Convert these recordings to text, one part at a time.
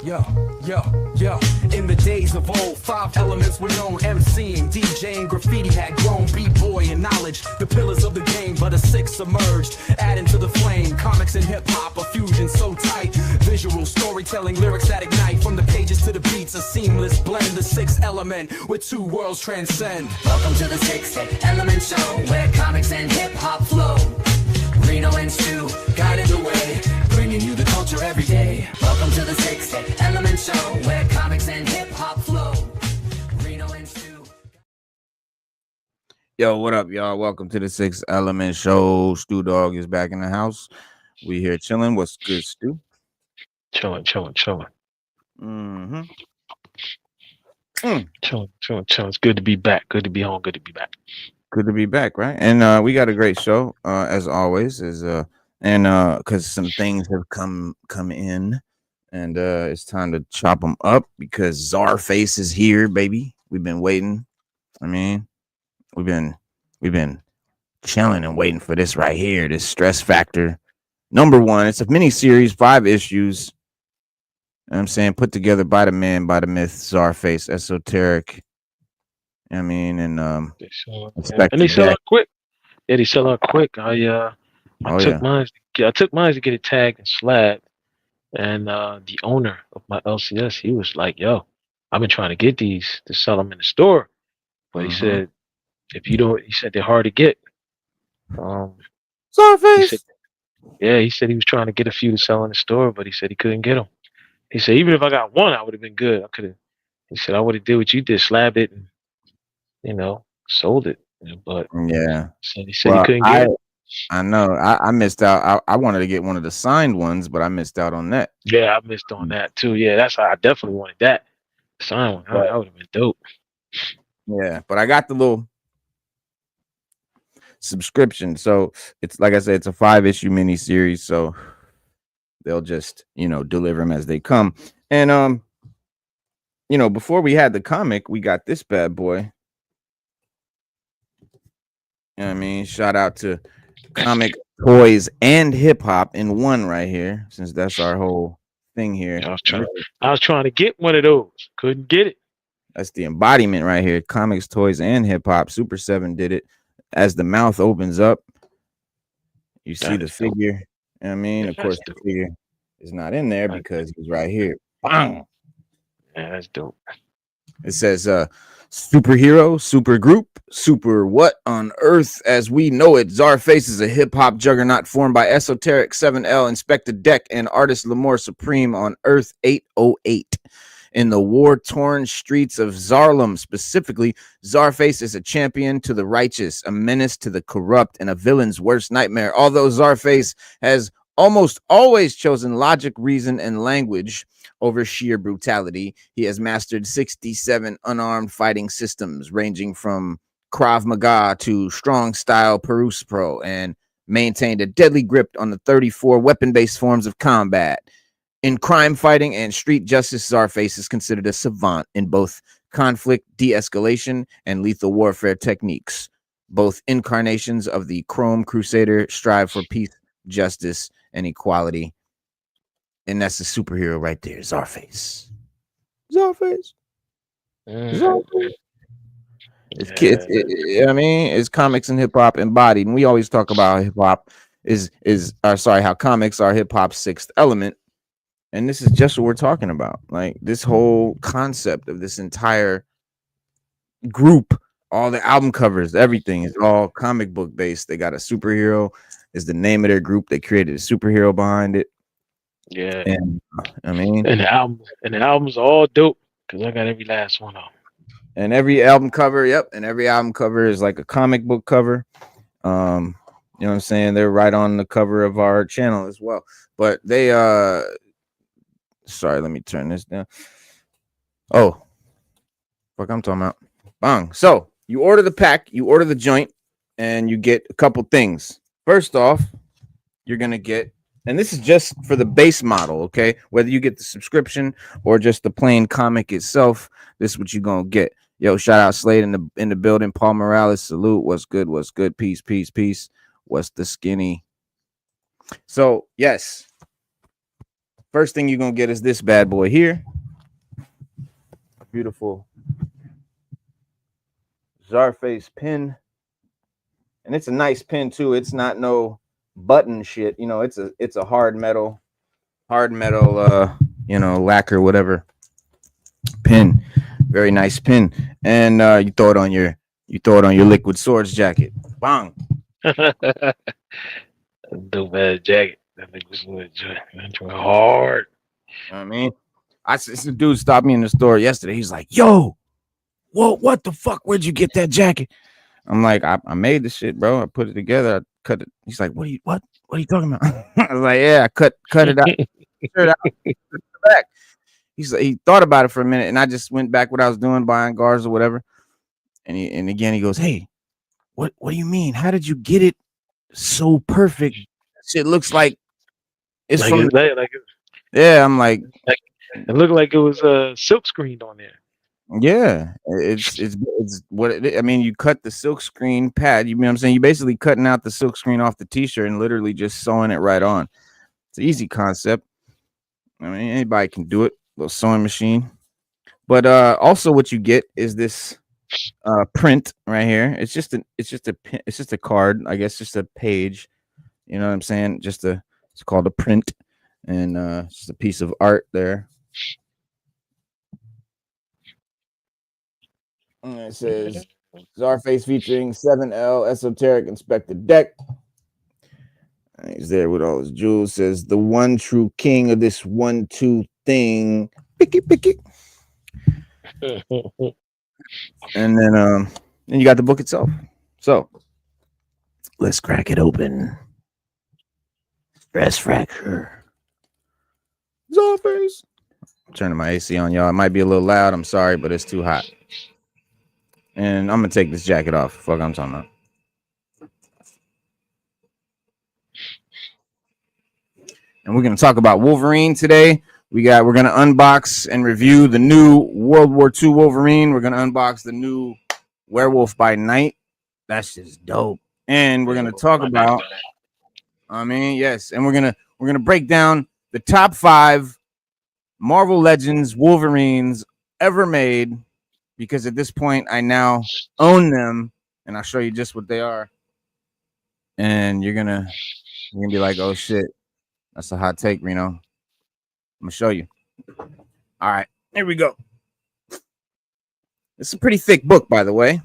Yo. In the days of old, 5 elements were known: MCing, DJing, graffiti had grown, B-boy and knowledge, the pillars of the game, but a 6th emerged, adding to the flame. Comics and hip-hop, a fusion so tight, visual storytelling, lyrics that ignite, from the pages to the beats, a seamless blend, the 6th element, where 2 worlds transcend. Welcome to the 6th Element Show, where comics and hip-hop flow. Reno and Stu guided the way, bringing you the culture every day. Welcome to the 6th Element Show, where comics and hip-hop flow. Reno and Stu. Yo, what up, y'all? Welcome to the 6th Element Show. Stu Dog is back in the house. We here chilling. What's good, Stu? Chilling. Mm-hmm. Chilling. It's good to be back. Good to be home. Good to be back. Good to be back, right? And we got a great show, as always. Because some things have come in, and it's time to chop them up because Czarface is here, baby. We've been waiting. I mean, we've been chilling and waiting for this right here. This Stress Factor #1. It's a mini series, 5 issues. I'm saying, put together by the man, by the myth, Czarface, esoteric. I mean, and they sell out quick. Yeah, they sell out quick. I took mine to get it tagged and slabbed, and the owner of my LCS, he was like, "Yo, I've been trying to get these to sell them in the store, but he said if you don't, he said they're hard to get." Czarface. He said he was trying to get a few to sell in the store, but he said he couldn't get them. He said even if I got one, I would have been good. I could have. He said I would have did what you did, slabbed it, and sold it. But yeah, he said he couldn't get it. I know. I missed out. I wanted to get one of the signed ones, but I missed out on that. Yeah, I missed on that too. Yeah, that's how I definitely wanted that signed one. That would have been dope. Yeah, but I got the little subscription, so it's like I said, it's a 5-issue mini series, so they'll just deliver them as they come. And before we had the comic, we got this bad boy. I mean, shout out to comic, toys, and hip hop in one right here, since that's our whole thing here. I was trying to get one of those, couldn't get it. That's the embodiment right here. Comics, toys, and hip hop. Super 7 did it. As the mouth opens up, you see the figure. I mean, of course, the figure is not in there because he's right here. Bang! Yeah, that's dope. It says superhero, super group, super what on earth as we know it. Czarface is a hip-hop juggernaut formed by Esoteric 7L, Inspector Deck, and artist Lamore Supreme on Earth 808. In the war-torn streets of Zarlum specifically, Czarface is a champion to the righteous, a menace to the corrupt, and a villain's worst nightmare. Although Czarface has almost always chosen logic, reason, and language over sheer brutality, he has mastered 67 unarmed fighting systems, ranging from Krav Maga to strong style Perus Pro, and maintained a deadly grip on the 34 weapon-based forms of combat. In crime fighting and street justice, Czarface is considered a savant in both conflict de-escalation and lethal warfare techniques. Both incarnations of the Chrome Crusader strive for peace, justice, and equality. And that's the superhero right there, Czarface. Czarface. It's comics and hip hop embodied. And we always talk about hip hop how comics are hip hop's 6th element. And this is just what we're talking about. Like this whole concept of this entire group, all the album covers, everything is all comic book based. They got a superhero is the name of their group. They created a superhero behind it. Yeah. And the album's all dope because I got every last one of them. And every album cover, every album cover is like a comic book cover. You know what I'm saying? They're right on the cover of our channel as well. But they sorry, let me turn this down. Oh, fuck, I'm talking about. Bang. So you order the pack, you order the joint, and you get a couple things. First off, you're gonna get, and this is just for the base model, okay? Whether you get the subscription or just the plain comic itself, this is what you're gonna get. Yo, shout out Slade in the building. Paul Morales, salute. What's good? What's good? Peace. What's the skinny? So yes. First thing you're gonna get is this bad boy here. Beautiful Czarface pin. And it's a nice pin too. It's not no button shit. You know, it's a hard metal, lacquer, whatever pin. Very nice pin. And you throw it on your Liquid Swords jacket. Bang. Dope ass jacket. That thing was hard. I mean, some dude stopped me in the store yesterday. He's like, "Yo, what the fuck? Where'd you get that jacket?" I'm like, I made the shit, bro. I put it together. I cut it. He's like, what are you talking about? I was like, yeah, I cut it out. It out back. He's like, he thought about it for a minute, and I just went back what I was doing, buying guards or whatever. And again he goes, "Hey, what do you mean? How did you get it so perfect? Shit looks like it's like from yeah. I'm like it looked like it was silk screened on there. Yeah, it's what it is. I mean, you cut the silk screen pad. You know what I'm saying? You basically cutting out the silk screen off the t-shirt and literally just sewing it right on. It's an easy concept. I mean, anybody can do it. Little sewing machine. But also, what you get is this print right here. It's just a card. I guess just a page. You know what I'm saying? It's called a print, and just a piece of art there. And it says Czarface featuring 7L Esoteric Inspector Deck. And he's there with all his jewels. Says the one true king of this 1-2 thing. Picky. And then you got the book itself. So let's crack it open. Stress fracture. Czarface. I'm turning my AC on, y'all. It might be a little loud. I'm sorry, but it's too hot. And I'm gonna take this jacket off. Fuck, I'm talking about. And we're gonna talk about Wolverine today. We're gonna unbox and review the new World War II Wolverine. We're gonna unbox the new Werewolf by Night. That's just dope. And we're gonna talk about. Yes, and we're gonna break down the top 5 Marvel Legends Wolverines ever made. Because at this point, I now own them, and I'll show you just what they are. And you're gonna be like, "Oh shit, that's a hot take, Reno." I'm gonna show you. All right, here we go. It's a pretty thick book, by the way.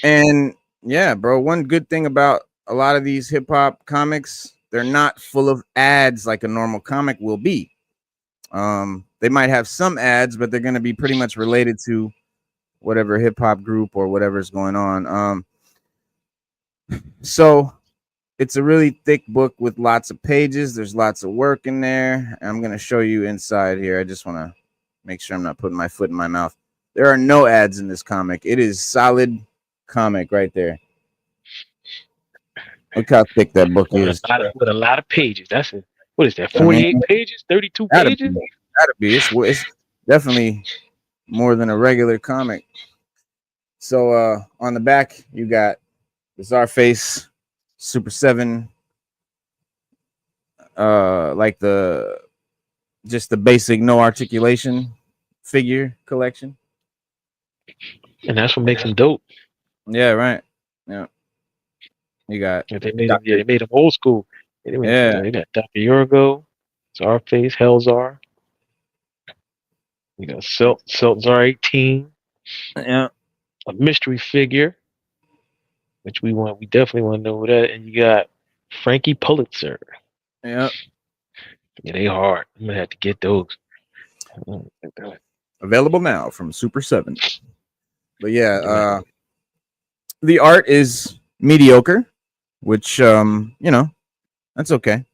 And yeah, bro, one good thing about a lot of these hip hop comics, they're not full of ads like a normal comic will be. They might have some ads, but they're gonna be pretty much related to whatever hip hop group or whatever's going on. So it's a really thick book with lots of pages. There's lots of work in there. I'm going to show you inside here. I just want to make sure I'm not putting my foot in my mouth. There are no ads in this comic. It is solid comic right there. Look how thick that book is. With a lot of pages. That's it. What is that? 48 pages? 32 pages? Gotta be. It's definitely more than a regular comic. So on the back you got the Czarface Super 7, like the basic no articulation figure collection, and that's what makes them dope. Yeah, right. Yeah, you got. They made them old school. They got Dr. Czarface, Hellzar. You got Zar 18. Yeah. A mystery figure, which we definitely want to know that. And you got Frankie Pulitzer. Yeah. Yeah, they hard. I'm gonna have to get those. Available now from Super 7. But yeah, the art is mediocre, which that's okay.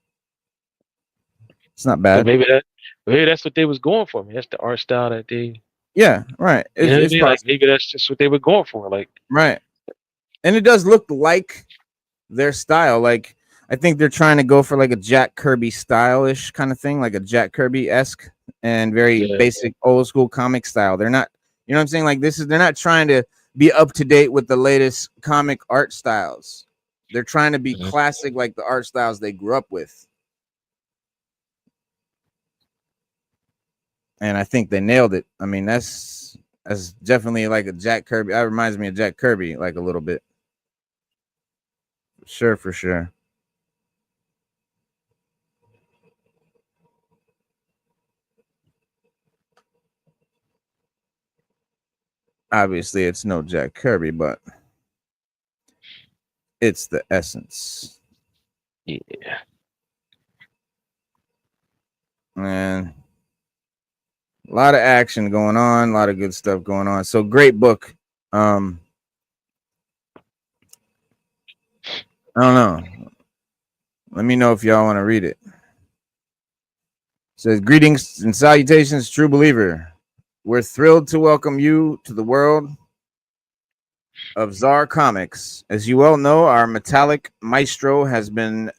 It's not bad. Maybe that's what they was going for. That's the art style that they. Yeah, right. It's like maybe that's just what they were going for. Like, right. And it does look like their style. Like, I think they're trying to go for like a Jack Kirby stylish kind of thing, like a Jack Kirby-esque and very basic old school comic style. They're not, you know what I'm saying? Like they're not trying to be up to date with the latest comic art styles. They're trying to be classic, like the art styles they grew up with. and I think they nailed it. I mean, that's definitely like a Jack Kirby. That reminds me of Jack Kirby, like a little bit. For sure. Obviously, it's no Jack Kirby, but it's the essence. Yeah. Man, a lot of action going on, a lot of good stuff going on. So great book. I don't know. Let me know if y'all want to read it. It says, greetings and salutations, true believer. We're thrilled to welcome you to the world of Czar Comics. As you well know, our metallic maestro has been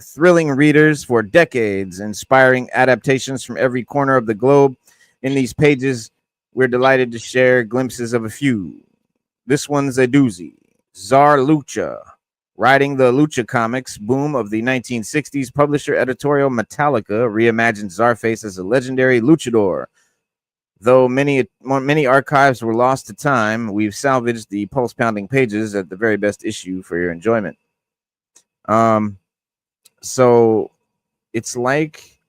thrilling readers for decades, inspiring adaptations from every corner of the globe. In these pages, we're delighted to share glimpses of a few. This one's a doozy. Czar Lucha. Riding the Lucha Comics boom of the 1960s, publisher editorial Metallica reimagined Czarface as a legendary luchador. Though many archives were lost to time, we've salvaged the pulse-pounding pages at the very best issue for your enjoyment. So it's like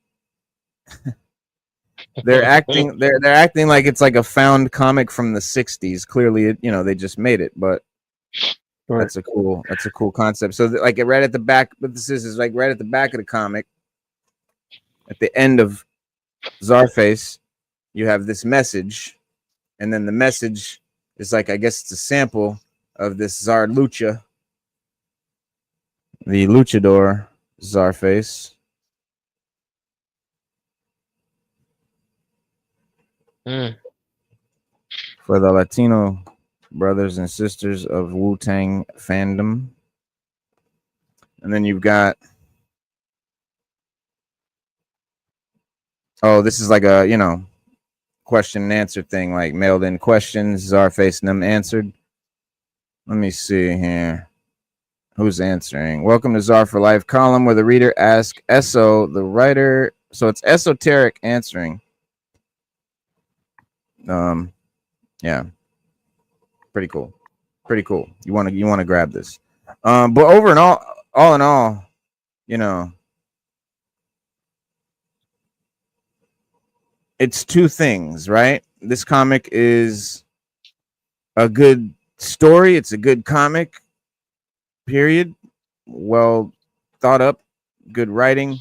they're acting like it's like a found comic from the 60s. Clearly, they just made it, but right. That's a cool concept. So like right at the back, but this is like right at the back of the comic, at the end of Czarface, you have this message, and then the message is like, I guess it's a sample of this Czar Lucha, the luchador Czarface. For the Latino brothers and sisters of Wu-Tang fandom. And then you've got, this is like a, question and answer thing, like mailed in questions, Czarface and them answered. Let me see here. Who's answering? Welcome to Czar for Life column, where the reader asks Eso, the writer. So it's esoteric answering. Yeah. Pretty cool. You want to grab this. But all in all, it's two things, right? This comic is a good story. It's a good comic, period. Well thought up, good writing.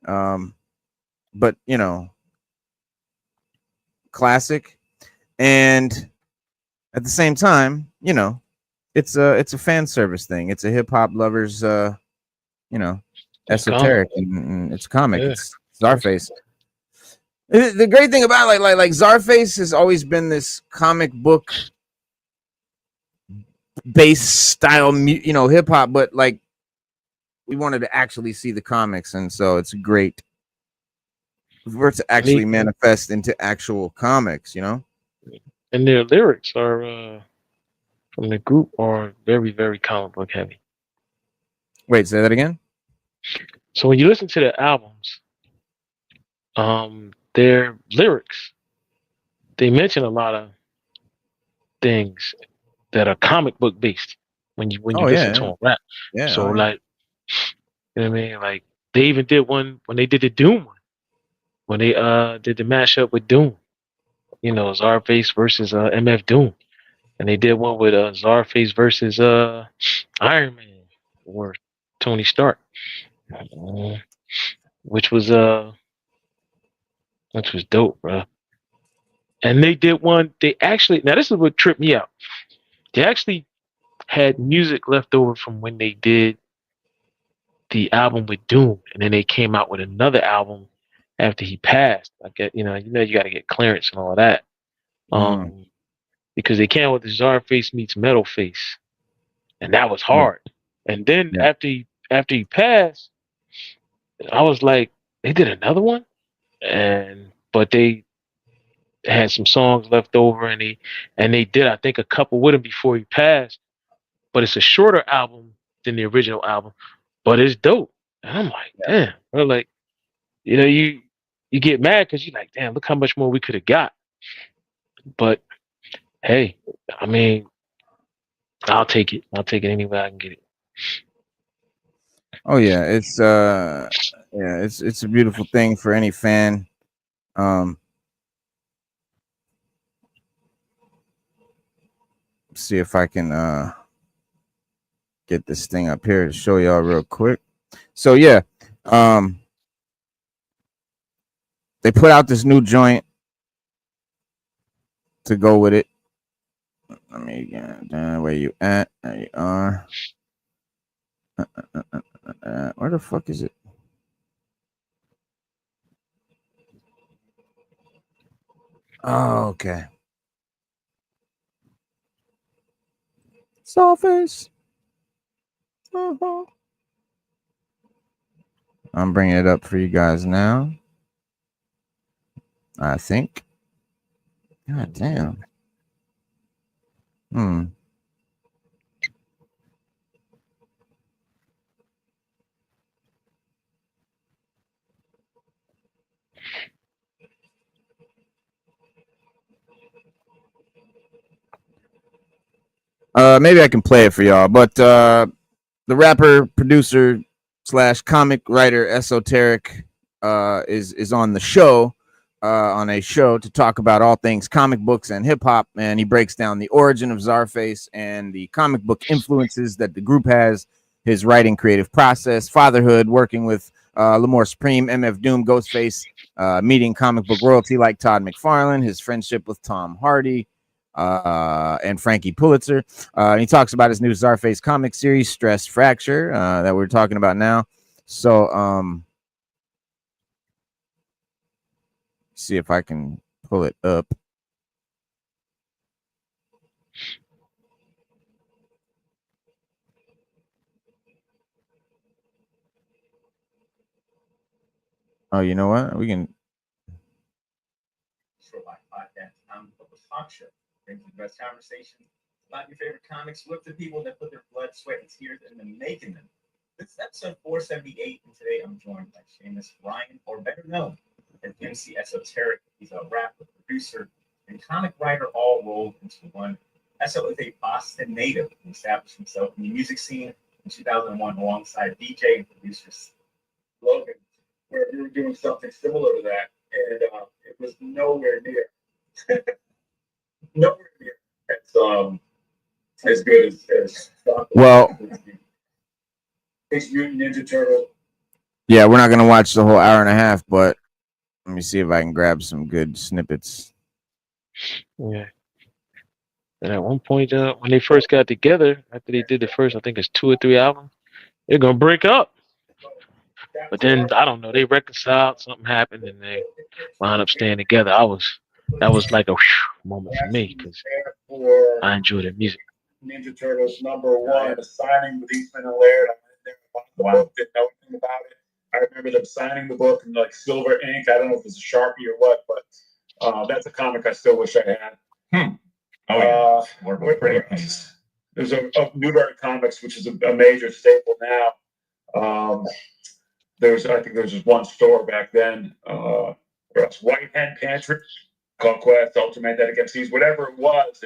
But classic. And at the same time, it's a fan service thing. It's a hip hop lovers, esoteric, and it's a comic. Yeah. It's Czarface. The great thing about like Czarface has always been this comic book based style, hip hop, but like we wanted to actually see the comics, and so it's great for it to actually manifest into actual comics, And their lyrics are from the group are very, very comic book heavy. Wait, say that again. So when you listen to the albums, their lyrics, they mention a lot of things that are comic book based when you listen to them rap. Yeah. So like, you know what I mean? Like they even did one when they did the Doom one, when they did the mashup with Doom. Czarface versus MF Doom, and they did one with Czarface versus Iron Man or Tony Stark, which was dope, bro. And they did one. They actually, now this is what tripped me out. They actually had music left over from when they did the album with Doom, and then they came out with another album after he passed. I get, you got to get clearance and all of that. Because they came out with the Czarface meets Metal Face, and that was hard. And then after he passed, I was like, they did another one, but they had some songs left over, and they did, I think, a couple with him before he passed. But it's a shorter album than the original album, but it's dope. And I'm like, damn, bro, like, you you get mad because you're like, damn, look how much more we could have got. But hey, I mean, I'll take it. I'll take it any way I can get it. Oh yeah, it's a beautiful thing for any fan. See if I can get this thing up here to show y'all real quick. So yeah, they put out this new joint to go with it. Let me get where you at? There you are. Where the fuck is it? Oh, okay. Czarface. I'm bringing it up for you guys now. I think. God damn. Maybe I can play it for y'all, but the rapper, producer / comic writer Esoteric is on the show, on a show to talk about all things comic books and hip hop, and he breaks down the origin of Czarface and the comic book influences that the group has, his writing creative process, fatherhood, working with Lamore Supreme, MF Doom, Ghostface, meeting comic book royalty like Todd McFarlane, his friendship with Tom Hardy, and Frankie Pulitzer. And he talks about his new Czarface comic series, Stress Fracture, that we're talking about now. So, see if I can pull it up. Oh, you know what? We can. Talk show brings the best conversations about your favorite comics with the people that put their blood, sweat, and tears into making them. This is episode 478, and today I'm joined by Seamus Ryan, or better known as MC Esoteric. He's a rapper, producer, and comic writer all rolled into one. Eso is a Boston native who established himself in the music scene in 2001 alongside DJ and producer Logan, where we were doing something similar to that, and it was nowhere near. Nowhere near as good as well. Teenage Mutant Ninja Turtle. Yeah, we're not gonna watch the whole hour and a half, but let me see if I can grab some good snippets. Yeah. And at one point, when they first got together, after they did the first, I think it's 2 or 3 albums, they're gonna break up. But then I don't know, they reconciled, something happened, and they wound up staying together. That was like a moment for me because I enjoy their music. Ninja Turtles #1, signing with Eastman and Laird. I didn't know anything about it. I remember them signing the book in like silver ink. I don't know if it's a Sharpie or what, but that's a comic I still wish I had. Oh yeah, pretty nice. There's a Newberry Comics, which is a major staple now. I think there's just one store back then. White Hen Pantry, Conquest, Ultimate, That Against These, whatever it was.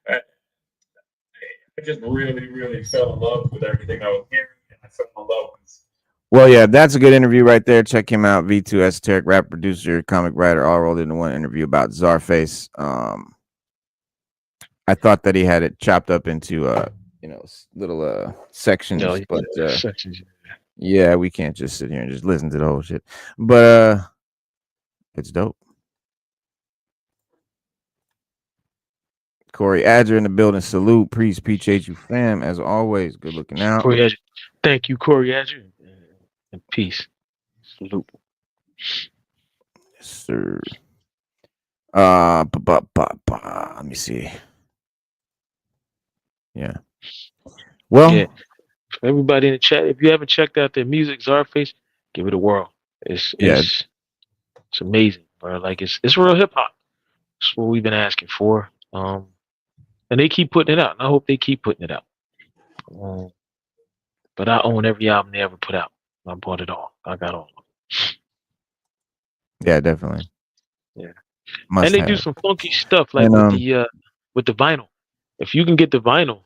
And I just really, really fell in love with everything I was hearing, and I fell in love with. Well, yeah, that's a good interview right there. Check him out. V2 Esoteric, rap producer, comic writer, all rolled into one interview about Czarface. I thought that he had it chopped up into little sections, but sections. Yeah, we can't just sit here and just listen to the whole shit. But it's dope. Corey Adger in the building. Salute. Appreciate you, fam. As always, good looking out. Corey Adger. Thank you, Corey Adger. And peace. Salute. Yes, sir. Let me see. Yeah. Well, yeah. For everybody in the chat, if you haven't checked out their music, Czarface, give it a whirl. It's amazing, bro. Like it's real hip hop. That's what we've been asking for. And they keep putting it out, and I hope they keep putting it out. But I own every album they ever put out. I bought it all. I got all of them. Yeah, definitely. Yeah. Must And they have. do some funky stuff like And with the vinyl. If you can get the vinyl,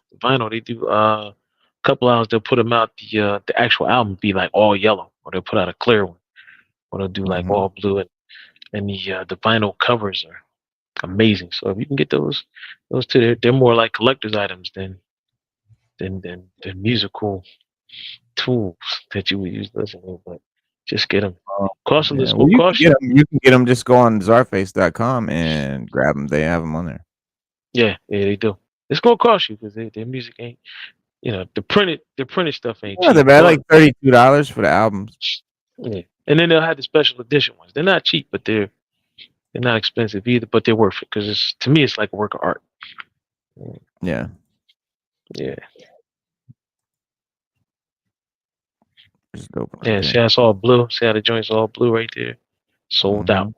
they do a couple hours they'll put them out the actual album be like all yellow, or they'll put out a clear one, or they'll do like all blue, and the vinyl covers are amazing. So if you can get those two, they're more like collector's items than musical tools that you would use listening. But just get them. Costless yeah. will Well, you can cost you. You can get them. Just go on Czarface.com and grab them. They have them on there. Yeah, they do. It's gonna cost you because their music ain't, the printed stuff ain't Yeah, cheap. they're bad. Like $32 for the albums. Yeah, and then they'll have the special edition ones. They're not cheap, but they're not expensive either. But they're worth it because to me it's like a work of art. Yeah. Yeah. It's dope. Yeah, see how it's all blue? See how the joint's all blue right there? Sold out.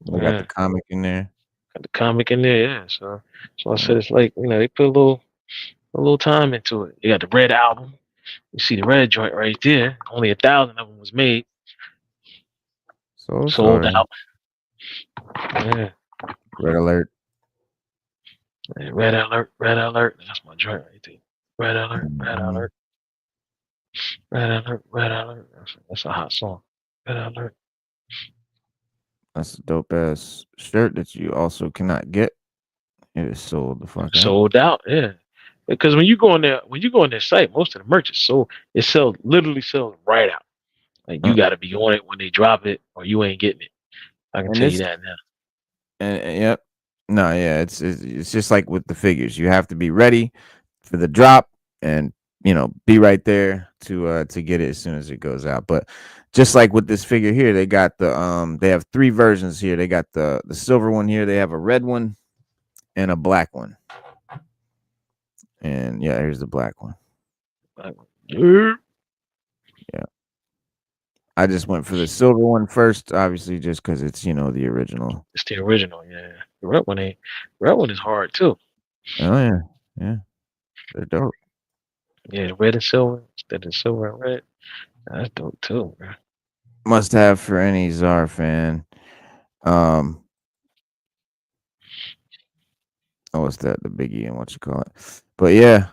They got the comic in there. Got the comic in there, yeah. So I said it's like, they put a little time into it. You got the red album. You see the red joint right there. Only 1,000 of them was made. So sold sorry. out. Yeah. Red alert. Red alert, red alert. That's my joint right there. Red alert, red alert. Red alert, red alert. That's a hot song. Red alert. That's a dope ass shirt that you also cannot get. It is sold the fuck out. Sold out, yeah. Because when you go on their site, most of the merch is sold. Literally sells right out. Like you got to be on it when they drop it, or you ain't getting it. I can tell you that now. And yep. No, yeah, it's just like with the figures. You have to be ready for the drop, and be right there to get it as soon as it goes out. But just like with this figure here, they got they have 3 versions here. They got the silver one here. They have a red one and a black one. And yeah, here's the black one. Yeah. I just went for the silver one first, obviously, just because it's the original. It's the original, yeah. The red one is hard too. Oh yeah, yeah, they're dope. Yeah, red and silver instead of silver and red. That's dope too, bro. Must have for any Czar fan. Oh, what's that? The Biggie and what you call it? But yeah,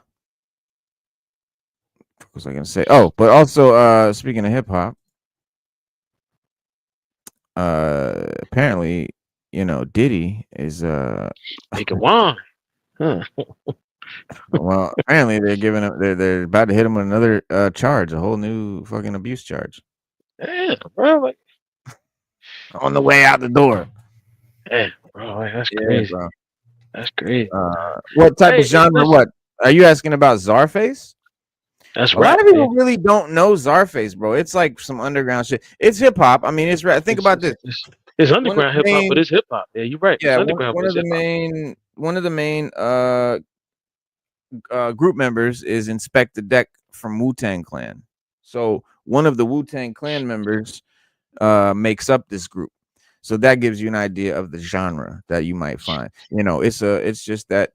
what was I gonna say? Oh, but also, speaking of hip hop, apparently, Diddy is making wine. Huh. Well, apparently they're about to hit him with another charge, a whole new fucking abuse charge. Yeah, bro, like on the way out the door. Yeah, bro, that's crazy. Bro. That's crazy. What type of genre? What are you asking about? Czarface? That's right. A lot of people really don't know Czarface, bro. It's like some underground shit. It's hip hop. I mean, it's rap. Think about this. It's underground hip hop, but it's hip hop. Yeah, you're right. Yeah, it's underground, one of the main group members is Inspector Deck from Wu-Tang Clan. So one of the Wu-Tang Clan members makes up this group. So that gives you an idea of the genre that you might find. It's just that,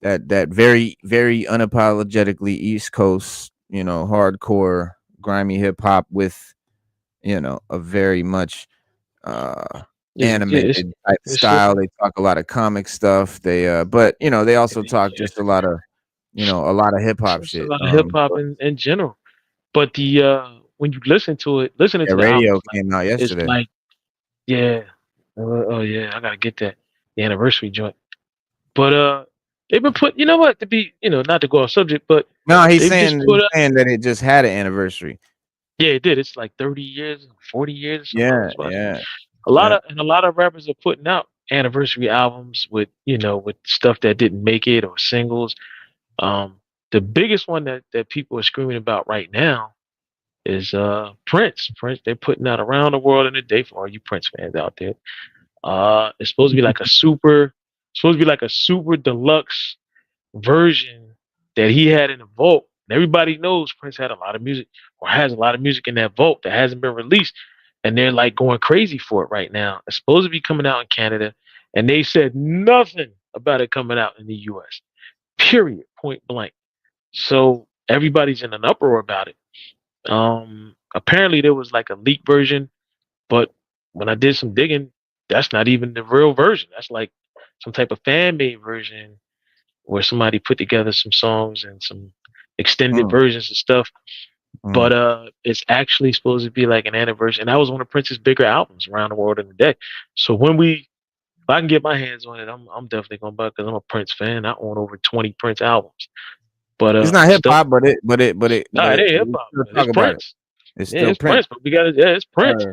that very, very unapologetically East Coast, hardcore, grimy hip hop with, a very much animated type style. They talk a lot of comic stuff. They but they also talk just a lot of hip hop shit. A lot of hip hop in general. But when you listen to it, to the radio album, came out yesterday. It's like, yeah. Oh yeah, I gotta get that. The anniversary joint. But they've been put, to be, not to go off subject, but no, he's saying that it just had an anniversary. Yeah, it did. It's like 30 years, 40 years. Yeah. A lot of rappers are putting out anniversary albums with stuff that didn't make it or singles. The biggest one that people are screaming about right now is Prince. They're putting out Around the World in a Day for all you Prince fans out there. It's supposed to be like a super deluxe version that he had in the vault. And everybody knows Prince had a lot of music, or has a lot of music in that vault that hasn't been released, and they're like going crazy for it right now. It's supposed to be coming out in Canada, and they said nothing about it coming out in the US. Period. Point blank. So everybody's in an uproar about it. Apparently there was like a leak version, but when I did some digging, that's not even the real version. That's like some type of fan made version where somebody put together some songs and some extended versions and stuff. But it's actually supposed to be like an anniversary. And that was one of Prince's bigger albums, Around the World in a Day. So if I can get my hands on it, I'm definitely gonna buy it because I'm a Prince fan. I own over 20 Prince albums. But it's not hip hop, but it ain't hip hop. It's Prince. It's still it's Prince, but it's Prince.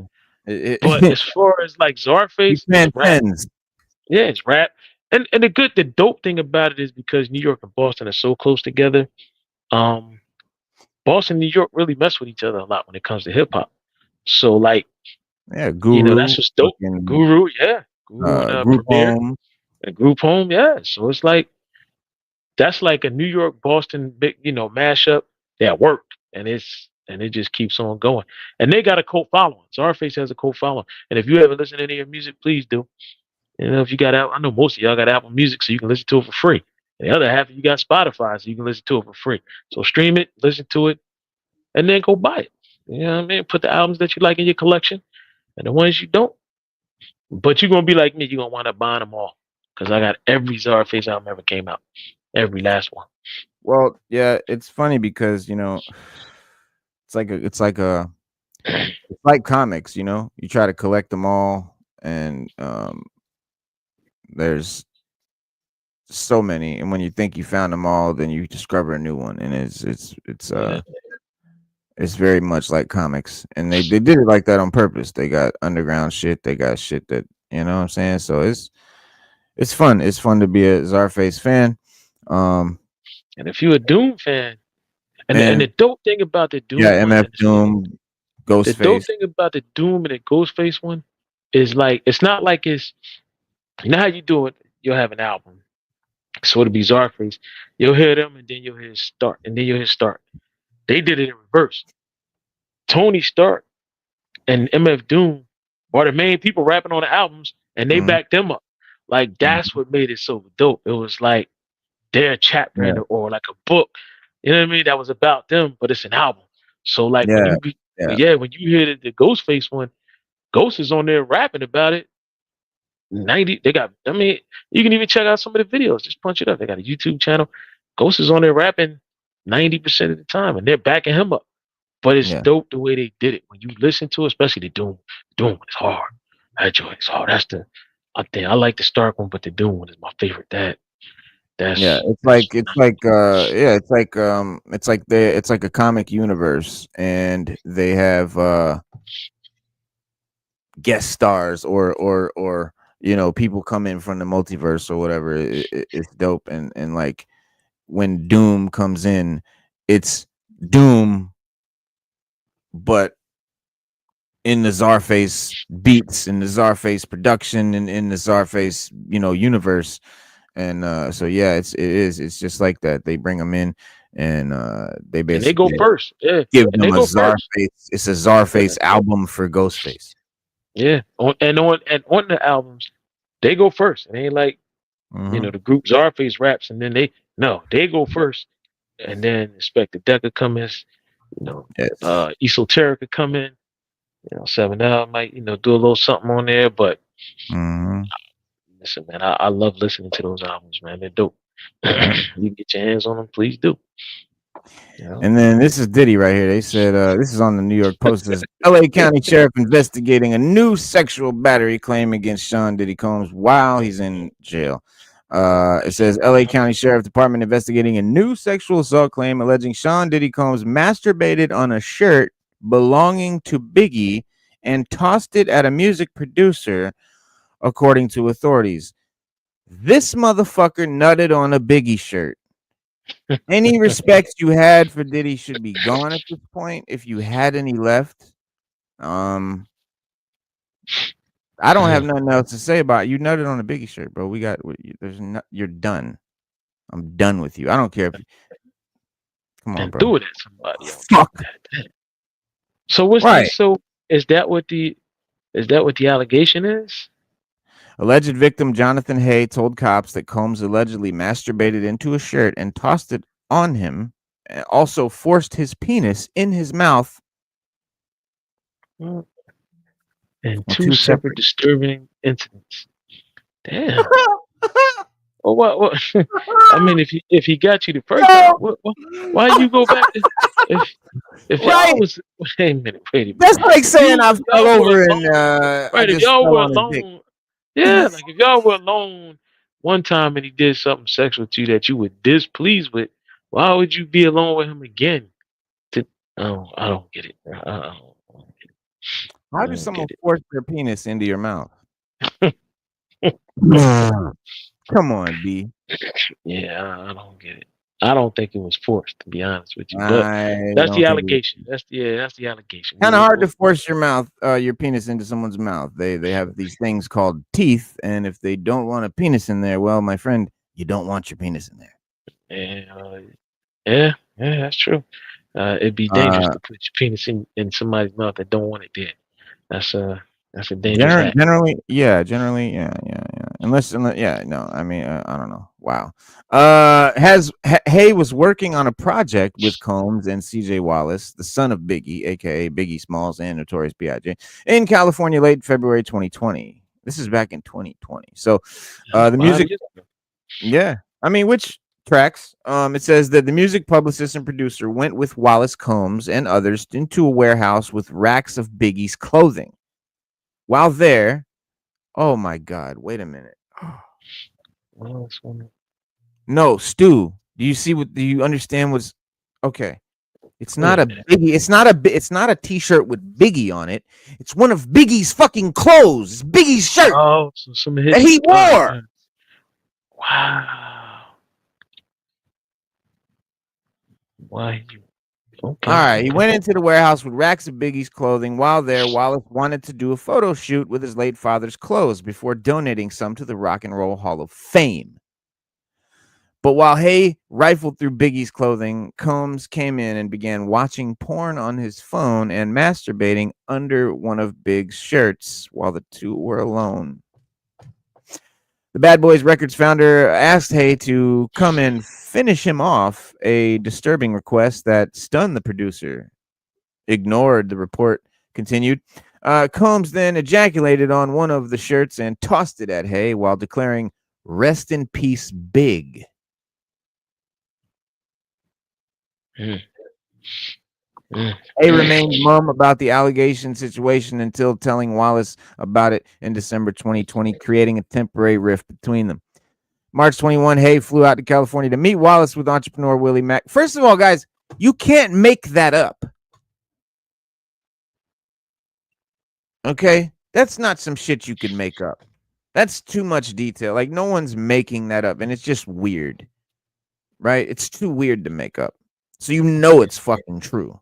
But as far as like Czarface, it's rap. Yeah, it's rap. And the dope thing about it is because New York and Boston are so close together. Boston and New York really mess with each other a lot when it comes to hip hop. So like, Guru, that's just dope. Guru, and Group Premier, Home, and Group Home, yeah. So it's like that's like a New York Boston big, mashup that worked, and it just keeps on going. And they got a cult following. Czarface has a cult following. And if you ever listen to any of their music, please do. If you got I know most of y'all got Apple Music, so you can listen to it for free. And the other half of you got Spotify, so you can listen to it for free. So stream it, listen to it, and then go buy it. You know what I mean? Put the albums that you like in your collection, and the ones you don't. But you're gonna be like me, you're gonna wind up buying them all. Because I got every Czarface album ever came out. Every last one. Well, yeah, it's funny because it's like comics, you try to collect them all, and there's so many, and when you think you found them all, then you discover a new one, and it's very much like comics, and they did it like that on purpose. They got underground shit, they got shit that what I'm saying. So it's fun. It's fun to be a Czarface fan. And if you're a Doom fan, and the dope thing about the Doom, MF Doom, Ghostface. The dope thing about the Doom and the Ghostface one is like it's not like it's how you do it. You'll have an album, so it'll be Czarface. You'll hear them, and then you'll hear Start, and then you'll hear Start. They did it in reverse. Tony Stark and MF Doom are the main people rapping on the albums, and they back them up. Like that's what made it so dope. It was like their chapter or like a book. You know what I mean? That was about them, but it's an album. So like when you hear the Ghostface one, Ghost is on there rapping about it. You can even check out some of the videos. Just punch it up. They got a YouTube channel. Ghost is on there rapping 90% of the time, and they're backing him up. But it's dope the way they did it. When you listen to it, especially the Doom one is hard. That joint is hard. I like the Stark one, but the Doom one is my favorite. It's like a comic universe, and they have guest stars or people come in from the multiverse or whatever. It's dope, and like when Doom comes in, it's Doom, but in the Czarface beats, in the Czarface production, and in the Czarface universe. And it's just like that. They bring them in, and they basically go first. Yeah, give them a Czarface. It's a Czarface album for Ghostface. Yeah, on the albums, they go first. It ain't like the group Czarface raps, and then they go first, and then Inspector Decker come in. Esoterica come in. 7L might do a little something on there, but. Listen, man, I love listening to those albums, man. They're dope. You get your hands on them, please do. And then this is Diddy right here. They said this is on the New York Post. It says LA County Sheriff investigating a new sexual battery claim against Sean Diddy Combs while he's in jail. It says LA County Sheriff Department investigating a new sexual assault claim alleging Sean Diddy Combs masturbated on a shirt belonging to Biggie and tossed it at a music producer, according to authorities. This motherfucker nutted on a Biggie shirt. Any respect you had for Diddy should be gone at this point, if you had any left. I don't have nothing else to say about it. You nutted on a Biggie shirt, bro. You're done. I'm done with you. I don't care if you... Come on, bro. Do it at somebody else. Fuck. So what's this? So is that what the allegation is? Alleged victim Jonathan Hay told cops that Combs allegedly masturbated into a shirt and tossed it on him, and also forced his penis in his mouth. And two separate disturbing incidents. Damn. Well, what? I mean, if he got you the first time, why you go back? If y'all was wait a minute. That's like saying I fell over and right. If y'all were alone, yeah, like if y'all were alone one time and he did something sexual to you that you were displeased with, why would you be alone with him again? I don't get it. I don't get it. How does someone force their penis into your mouth? Come on, B. Yeah, I don't get it. I don't think it was forced, to be honest with you. But that's the allegation. That's the allegation. Kind of hard to force your penis into someone's mouth. They have these things called teeth, and if they don't want a penis in there, well, my friend, you don't want your penis in there. Yeah, that's true. It'd be dangerous to put your penis in somebody's mouth that don't want it there. That's a dangerous generally, yeah. Unless, yeah, no. I mean, I don't know. Wow. Hay was working on a project with Combs and C.J. Wallace, the son of Biggie, aka Biggie Smalls and Notorious B.I.G., in California, late February 2020. This is back in 2020. So, the music, yeah. I mean, which tracks? It says that the music publicist and producer went with Wallace, Combs, and others into a warehouse with racks of Biggie's clothing. While there, oh my God! Wait a minute. No, Stu. Do you understand what's okay? It's not a Biggie. It's not a T-shirt with Biggie on it. It's one of Biggie's fucking clothes. It's Biggie's shirt. Oh, so some that he wore. Wow. Why you? Okay. All right, he went into the warehouse with racks of Biggie's clothing. While there, Wallace wanted to do a photo shoot with his late father's clothes before donating some to the Rock and Roll Hall of Fame. But while Hay rifled through Biggie's clothing, Combs came in and began watching porn on his phone and masturbating under one of Big's shirts while the two were alone. The Bad Boys Records founder asked Hay to come and finish him off, a disturbing request that stunned the producer. Ignored, the report continued. Combs then ejaculated on one of the shirts and tossed it at Hay while declaring, "Rest in peace, Big." Hay remained mum about the allegation situation until telling Wallace about it in December 2020, creating a temporary rift between them. March 21, Hay flew out to California to meet Wallace with entrepreneur Willie Mack. First of all, guys, you can't make that up. Okay? That's not some shit you could make up. That's too much detail. Like, no one's making that up, and it's just weird. Right? It's too weird to make up. So you know it's fucking true.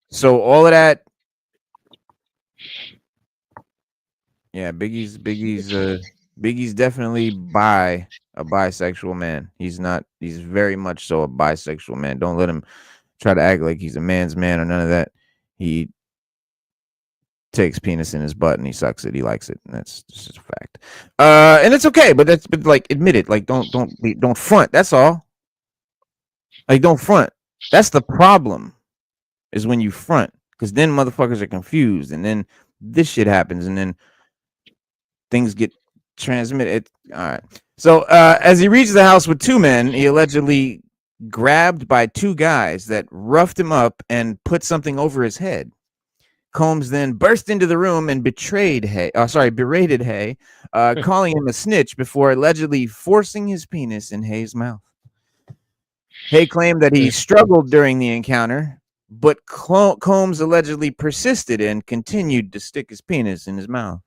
So all of that, yeah, Biggie's definitely a bisexual man. He's very much so a bisexual man. Don't let him try to act like he's a man's man or none of that. He takes penis in his butt and he sucks it. He likes it. And that's just a fact. And it's okay, but like admit it. Like don't front. That's all. Like don't front. That's the problem. Is when you front, because then motherfuckers are confused, and then this shit happens, and then things get transmitted. All right. So as he reached the house with two men, he allegedly grabbed by two guys that roughed him up and put something over his head. Combs then burst into the room and berated Hay, calling him a snitch before allegedly forcing his penis in Hay's mouth. Hay claimed that he struggled during the encounter, but Combs allegedly persisted and continued to stick his penis in his mouth.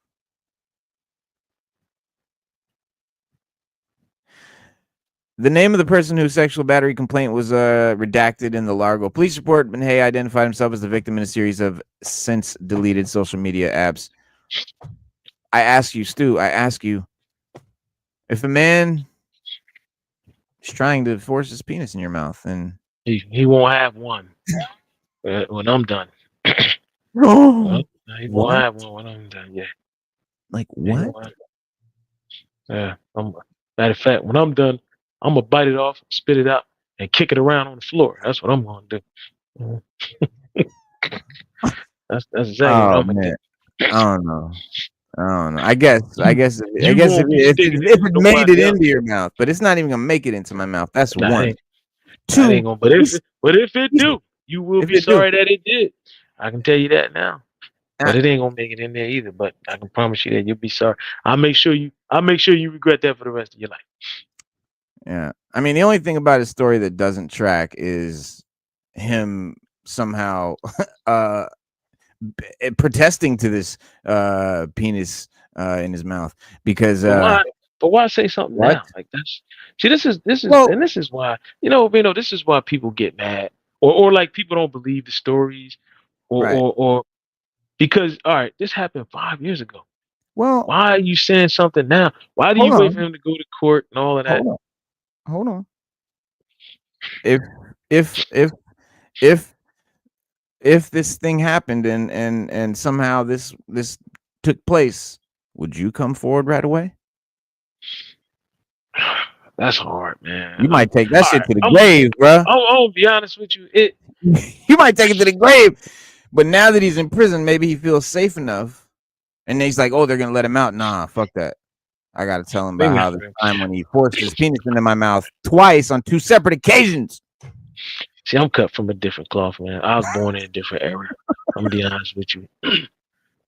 The name of the person whose sexual battery complaint was redacted in the Largo police report, but Hay identified himself as the victim in a series of since deleted social media apps. I ask you, Stu, if a man is trying to force his penis in your mouth, and he won't have one. When I'm done. No. He won't have one when I'm done. Yeah. Like what? Yeah. Matter of fact, when I'm done, I'm gonna bite it off, spit it out, and kick it around on the floor. That's what I'm gonna do. That's exactly what I'm gonna do. I don't know. I guess if thinking it made it into your mouth, but it's not even gonna make it into my mouth. That's one. That ain't gonna. But if it do, you will be sorry that it did. I can tell you that now. But it ain't gonna make it in there either. But I can promise you that you'll be sorry. I'll make sure you regret that for the rest of your life. Yeah. I mean, the only thing about his story that doesn't track is him somehow protesting to this penis in his mouth because but why say something now? Like that's this is why, this is why people get mad or like people don't believe the stories or because all right, this happened 5 years ago. Well, why are you saying something now? Why do you wait for him to go to court and all of that? Hold on. If this thing happened and somehow this took place, would you come forward right away? That's hard, man. You might take that shit to the grave, bro. I'll be honest with you. You might take it to the grave. But now that he's in prison, maybe he feels safe enough. And he's like, oh, they're going to let him out. Nah, fuck that. I got to tell him about how the time when he forced his penis into my mouth twice on 2 separate occasions. See, I'm cut from a different cloth, man. I was born in a different era. I'm going to be honest with you.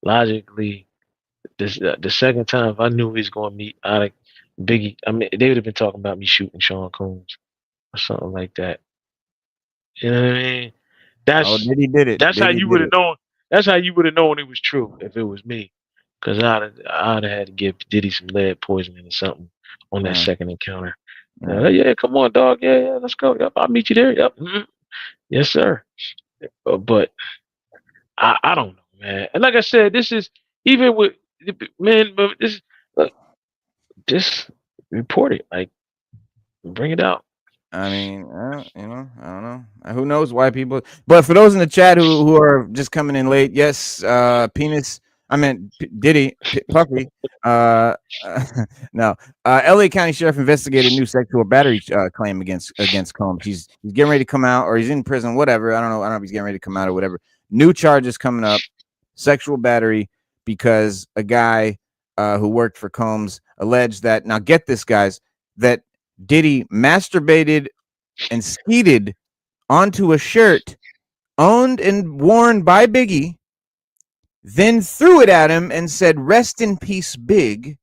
Logically, the second time, if I knew he was going to meet Biggie, I mean, they would have been talking about me shooting Sean Combs or something like that. You know what I mean? Diddy did it. That's how you would have known. That's how you would have known it was true if it was me. Because I'd have had to give Diddy some lead poisoning or something on that second encounter. Yeah, come on, dog. Yeah, let's go. Yep, I'll meet you there. Yep. Mm-hmm. Yes, sir. But I don't know, man. And like I said, this is even with man, but this just report it. Like, bring it out. I mean, I don't know. Who knows why people? But for those in the chat who are just coming in late, yes, penis. I meant Diddy, Puffy. No. LA County Sheriff investigated new sexual battery claim against Combs. He's getting ready to come out, or he's in prison, whatever. I don't know if he's getting ready to come out or whatever. New charges coming up, sexual battery, because a guy who worked for Combs alleged that, now get this, guys, that Diddy masturbated and skeeted onto a shirt owned and worn by Biggie, then threw it at him and said, "Rest in peace, Big,"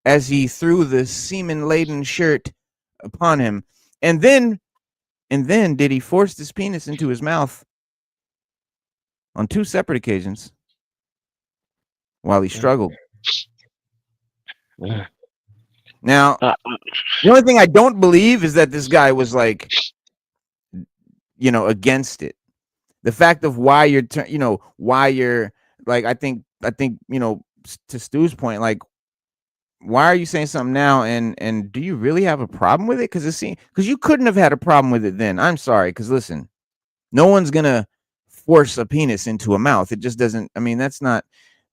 as he threw the semen-laden shirt upon him. And then Diddy forced his penis into his mouth on 2 separate occasions while he struggled. Yeah. Now, the only thing I don't believe is that this guy was like, against it. The fact of why you're like, I think, to Stu's point, like, why are you saying something now? And do you really have a problem with it? Because you couldn't have had a problem with it then. I'm sorry. Because listen, no one's gonna force a penis into a mouth. It just doesn't. I mean, that's not.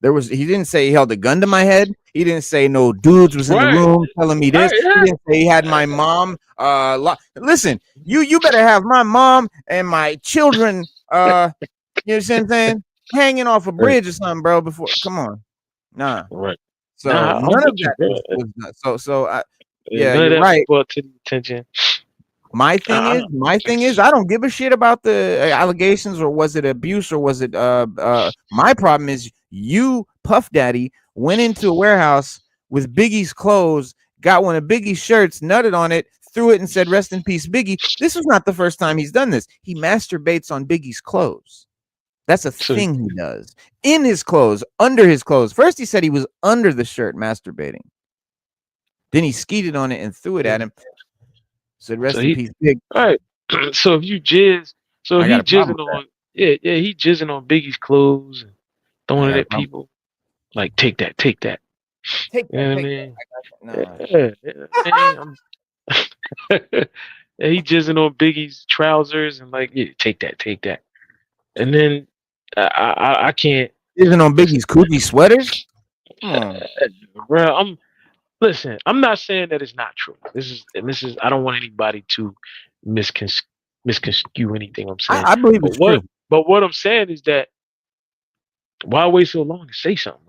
He didn't say he held a gun to my head. He didn't say no dudes was in the room telling me this. He didn't say he had my mom. Listen, you better have my mom and my children. You know what I'm saying? Hanging off a bridge or something, bro. Before, come on, nah. Right. So none of that. You're right. Brought to the attention. My thing is, I don't give a shit about the allegations, or was it abuse, or was it my problem is you, Puff Daddy, went into a warehouse with Biggie's clothes, got one of Biggie's shirts, nutted on it, threw it, and said, "Rest in peace, Biggie." This was not the first time he's done this. He masturbates on Biggie's clothes. That's a thing he does. In his clothes, under his clothes. First he said he was under the shirt masturbating. Then he skeeted on it and threw it at him. Said, "Rest in peace, Big." All right. So if you jizz, so he jizzing on, he jizzing on Biggie's clothes and throwing it at people. Like, take that. Take that. He jizzing on Biggie's trousers and like, take that. And then I can't. Jizzing on Biggie's coochie sweaters. Bro, listen, I'm not saying that it's not true. This is I don't want anybody to misconstrue anything I'm saying. I believe it's true. But what I'm saying is that Why wait so long to say something?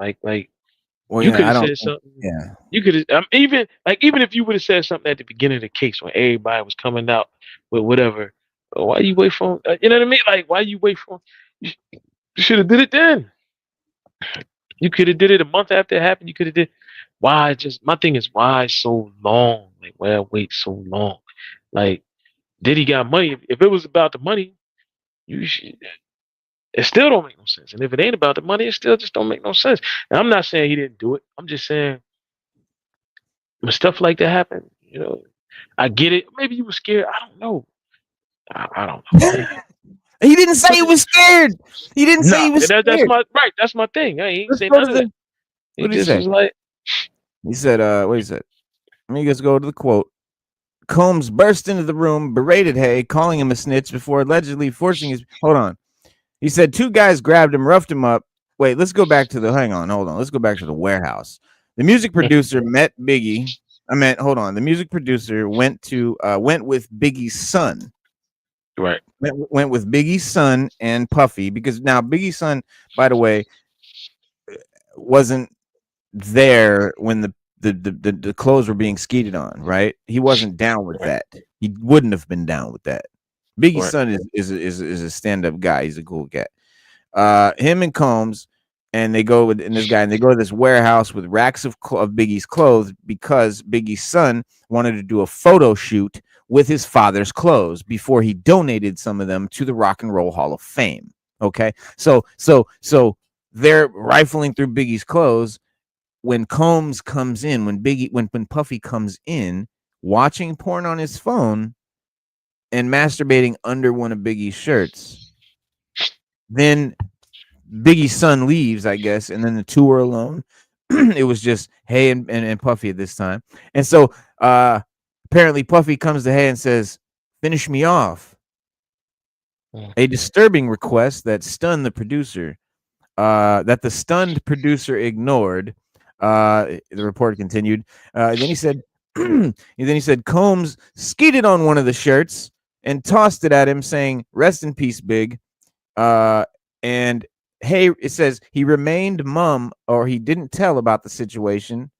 Well, you yeah, could I have don't. said something. Yeah, You could have even if you would have said something at the beginning of the case when everybody was coming out with whatever. Why you wait for him? You know what I mean? Like, why you wait for him? You should have did it then. You could have did it a month after it happened. You could have did. Why just my thing is why so long? Like, why wait so long? Like, did he got money? If it was about the money, you should. It still don't make no sense. And if it ain't about the money, it still just don't make no sense. And I'm not saying he didn't do it. I'm just saying when stuff like that happen, I get it. Maybe you were scared. I don't know. I don't know. he didn't say he was scared. He didn't say he was scared. That's my right. That's my thing. I ain't saying go none to of that. What did he say? Was like, he said, what he said? Let me just go to the quote. Combs burst into the room, berated Hay, calling him a snitch before allegedly forcing his. Hold on. He said 2 guys grabbed him, roughed him up. Wait, let's go back to the. Hang on, hold on. Let's go back to the warehouse. The music producer met Biggie. Hold on. The music producer went with Biggie's son. Right. Went with Biggie's son and Puffy because now Biggie's son, by the way, wasn't there when the clothes were being skeeted on, right? He wasn't down with that. He wouldn't have been down with that. Biggie's son is a stand-up guy. He's a cool cat. Him and Combs, and they go with this guy, and they go to this warehouse with racks of Biggie's clothes because Biggie's son wanted to do a photo shoot with his father's clothes before he donated some of them to the Rock and Roll Hall of Fame. Okay, so they're rifling through Biggie's clothes. When Combs comes in, when Puffy comes in, watching porn on his phone and masturbating under one of Biggie's shirts, then Biggie's son leaves, I guess, and then the 2 were alone. It was just Hay and Puffy at this time, and so apparently Puffy comes to Hay and says, "Finish me off." A disturbing request that stunned the producer. That the stunned producer ignored. The report continued. Then he said, Combs skeeted on one of the shirts and tossed it at him, saying, "Rest in peace, Big." And Hay, it says he remained mum, or he didn't tell about the situation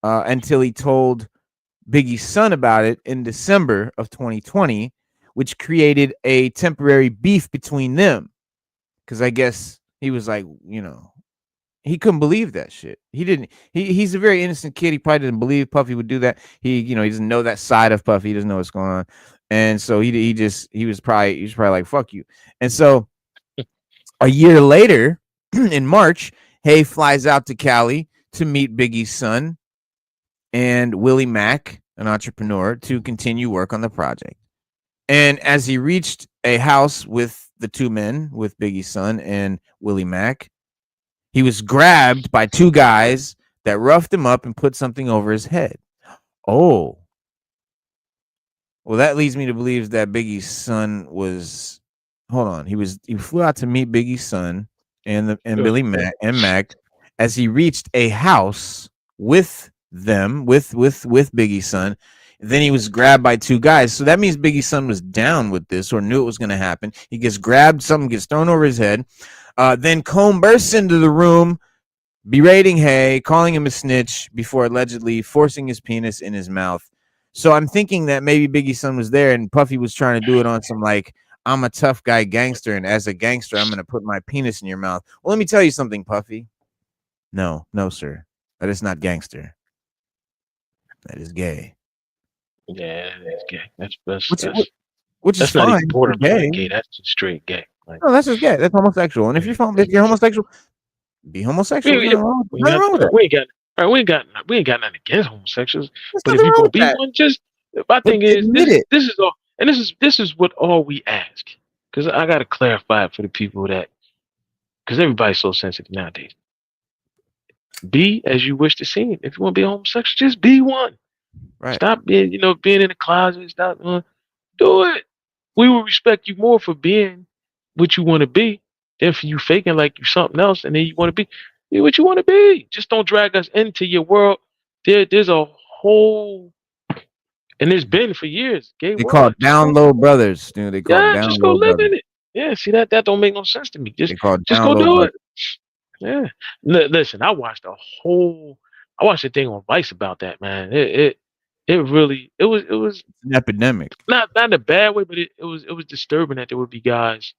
until he told Biggie's son about it in December of 2020, which created a temporary beef between them. Because I guess he was like, he couldn't believe that shit. He didn't. He's a very innocent kid. He probably didn't believe Puffy would do that. He doesn't know that side of Puffy. He doesn't know what's going on, and so he was probably like, "Fuck you." And so a year later, in March, Hay flies out to Cali to meet Biggie's son and Willie Mack, an entrepreneur, to continue work on the project. And as he reached a house with the 2 men, with Biggie's son and Willie Mack, he was grabbed by 2 guys that roughed him up and put something over his head. Oh. Well, that leads me to believe that Biggie's son was. Hold on. He flew out to meet Biggie's son and Billy Mac as he reached a house with them, with Biggie's son. Then he was grabbed by 2 guys. So that means Biggie's son was down with this or knew it was going to happen. He gets grabbed, something gets thrown over his head. Then Combs bursts into the room, berating Hay, calling him a snitch before allegedly forcing his penis in his mouth. So I'm thinking that maybe Biggie's son was there and Puffy was trying to do it on some like, I'm a tough guy gangster, and as a gangster, I'm going to put my penis in your mouth. Well, let me tell you something, Puffy. No, sir. That is not gangster. That is gay. Yeah, that's gay. That's which is fine. Not even borderline gay. That's just straight gay. Like, no, that's just gay. That's homosexual. And if you're homosexual, be homosexual. We ain't got nothing against homosexuals. But if you gonna be one, just my thing is this is all, and this is what all we ask. Because I gotta clarify it for the people because everybody's so sensitive nowadays. Be as you wish to seem. If you want to be a homosexual, just be one. Right. Stop being in the closet. Stop do it. We will respect you more for being what you want to be than for you faking like you something else and then you want to be what you want to be. Just don't drag us into your world. There's a whole, and there's been for years. Gay they call down low brothers. They call down just go low live brothers. in it. Yeah, see that don't make no sense to me. Just go do brothers. it. Yeah. Listen, I watched the thing on Vice about that, man. It really it was an epidemic. not in a bad way, but it was disturbing that there would be guys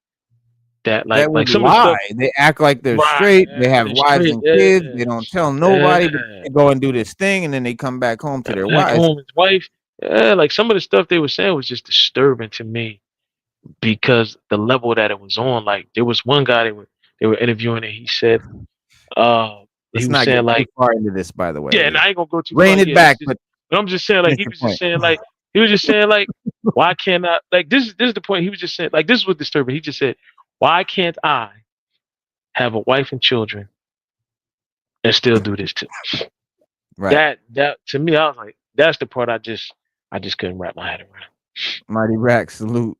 that That would some of the lie. stuff. They act like they're Right, straight. They have they're wives straight. and Yeah, kids. They don't tell nobody, but yeah. they go and do this thing, and then they come back home to their Back wives. home, his wife. Yeah, like some of the stuff they were saying was just disturbing to me because the level that it was on. Like there was one guy they were interviewing, and he said, he Let's was not saying get like, too far into this, by the way. yeah, and I ain't gonna go too Rein far. it Yeah, back, but I'm just saying, like, finish your point. he was just saying, like, why can't I, like, this is the point. He was just saying, like, this is what disturbing. He just said, why can't I have a wife and children and still do this too? Right. That to me, I was like, that's the part I just couldn't wrap my head around. Mighty Rack, salute.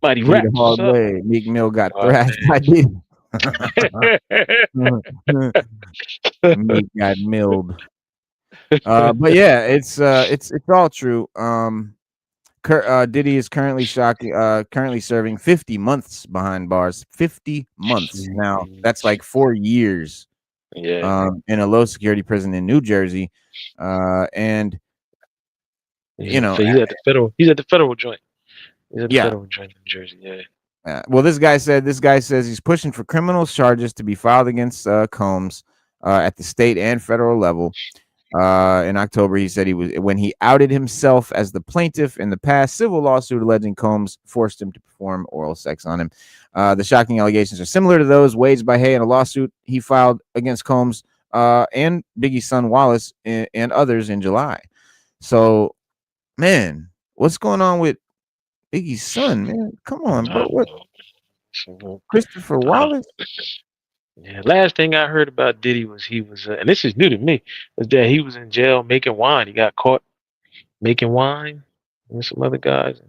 Mighty Rack, hard way. Meek Mill got thrashed by Diddy. Meek got milled. But yeah, it's all true. Diddy is currently serving 50 months behind bars. 50 months. Now that's like 4 years. Yeah. In a low security prison in New Jersey. And you know, so he's at the federal joint. He's at the federal joint in New Jersey. Yeah. Well, this guy says he's pushing for criminal charges to be filed against Combs at the state and federal level. In October, he said when he outed himself as the plaintiff in the past civil lawsuit alleging Combs forced him to perform oral sex on him. The shocking allegations are similar to those waged by Hay in a lawsuit he filed against Combs and Biggie's son Wallace and others in July. So, man, what's going on with Biggie's son, man? Come on, bro. What? Christopher Wallace? Yeah. Last thing I heard about Diddy was he was, and this is new to me, was that he was in jail making wine. He got caught making wine with some other guys.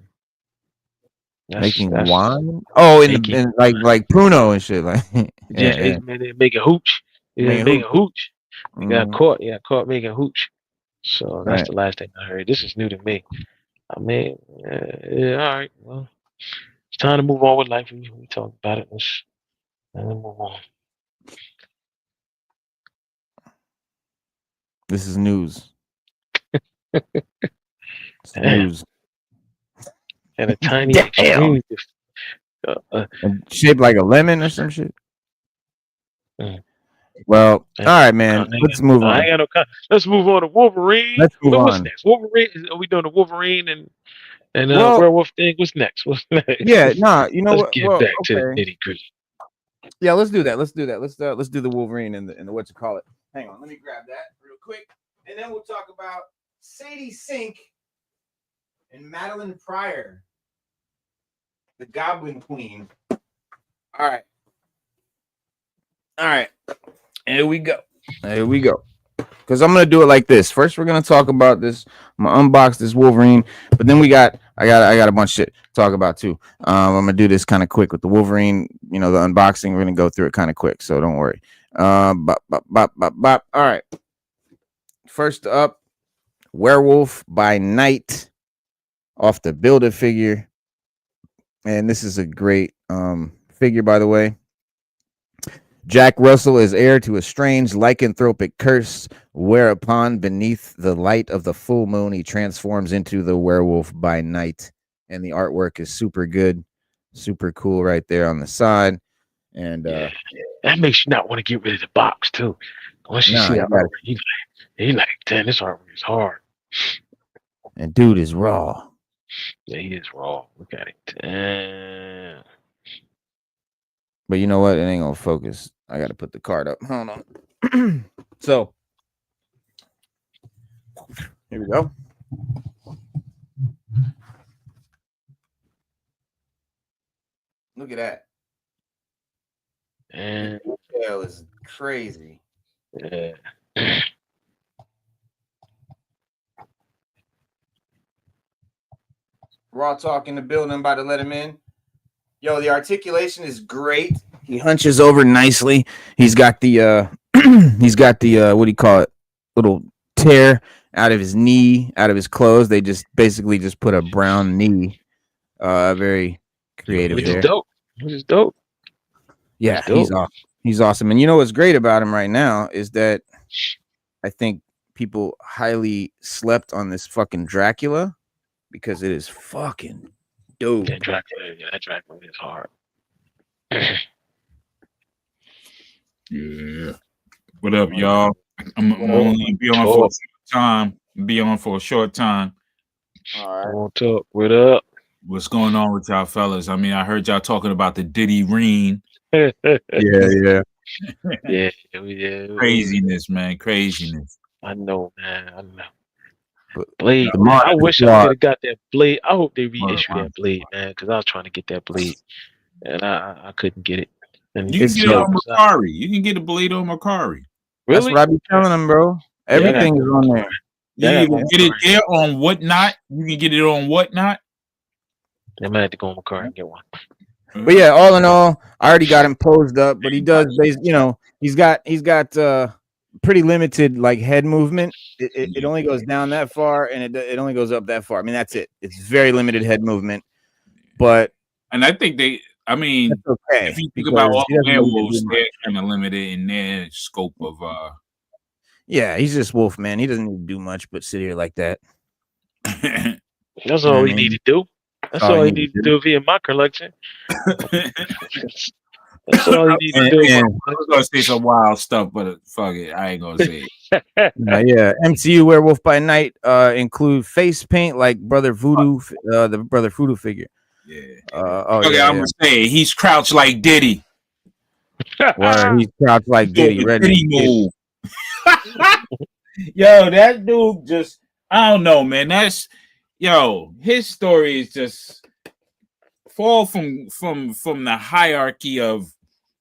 Making wine? Oh, in like Pruno and shit. Like, yeah. Making hooch. Making hooch. He got caught. He got caught making hooch. So that's the last thing I heard. This is new to me. I mean, all right. Well, it's time to move on with life. We talked about it. Let's move on. This is news. It's news. And a tiny extreme. Shaped like a lemon or some shit. Well, all right, man. Let's move on. Let's move on to Wolverine. Let's move on. What's next? Wolverine? Are we doing the Wolverine and werewolf thing? What's next? Yeah, nah. You know let's what? Get back to the nitty gritty. Yeah, let's do that. Let's do the Wolverine and the what you call it. Hang on, let me grab that real quick, and then we'll talk about Sadie Sink and Madelyn Pryor, the Goblin Queen. All right. Here we go. Because I'm gonna do it like this. First, we're gonna talk about this. I'm gonna unbox this Wolverine, but then I got a bunch of shit to talk about too. I'm gonna do this kind of quick with the Wolverine. You know, the unboxing. We're gonna go through it kind of quick, so don't worry. All right. First up, Werewolf by Night off the Build-A figure, and this is a great figure, by the way. Jack Russell is heir to a strange lycanthropic curse, whereupon beneath the light of the full moon, he transforms into the Werewolf by Night. And the artwork is super good, super cool right there on the side. And that makes you not want to get rid of the box too. Once you see that artwork, he like, damn, this artwork is hard. And dude is raw. Yeah, he is raw. Look at it. Damn. But you know what? It ain't gonna focus. I gotta put the card up. Hold on. So here we go. Look at that. And detail is crazy. Yeah. Raw Talk in the building. About to let him in. Yo, the articulation is great. He hunches over nicely. He's got the what do you call it? Little tear out of his knee, out of his clothes. They just basically just put a brown knee. Very creative there. Which is dope. Yeah, he's awesome. He's awesome. And you know what's great about him right now is that I think people highly slept on this fucking Dracula because it is fucking dope. That Dracula is hard. Yeah. What up, y'all? I'm only be on for a short time. Be on for a short time. All right. What's up? What up? What's going on with y'all fellas? I mean, I heard y'all talking about the Diddy Reen. Yeah. Craziness, man. Craziness. I know, man. I know. But Blade. man, I wish I could have got that Blade. I hope they reissue that Blade, man, because I was trying to get that Blade, and I couldn't get it. And You can get it on Macari. You can get a Blade on Macari. That's what I be telling them, bro. Everything is on there. You can get it there on Whatnot. You can get it on Whatnot. I might have to go on Macari and get one. But yeah, all in all, I already got him posed up, but he does, you know, he's got pretty limited like head movement. It only goes down that far, and it only goes up that far. I mean, that's it. It's very limited head movement. And I think okay, if you think about all werewolves, they're kind of limited in their scope of yeah, he's just Wolf, man. He doesn't need to do much but sit here like that. That's all he need to do. That's all he need to do via my collection. That's all he needs to do. I was gonna say some wild stuff, but fuck it, I ain't gonna say it. Yeah, MCU Werewolf by Night include face paint like Brother Voodoo, the Brother Voodoo figure. Yeah. I'm gonna say he's crouched like Diddy. Where he's crouched like Diddy. Diddy move. Yo, that dude just I don't know, man. His story is just fall from the hierarchy of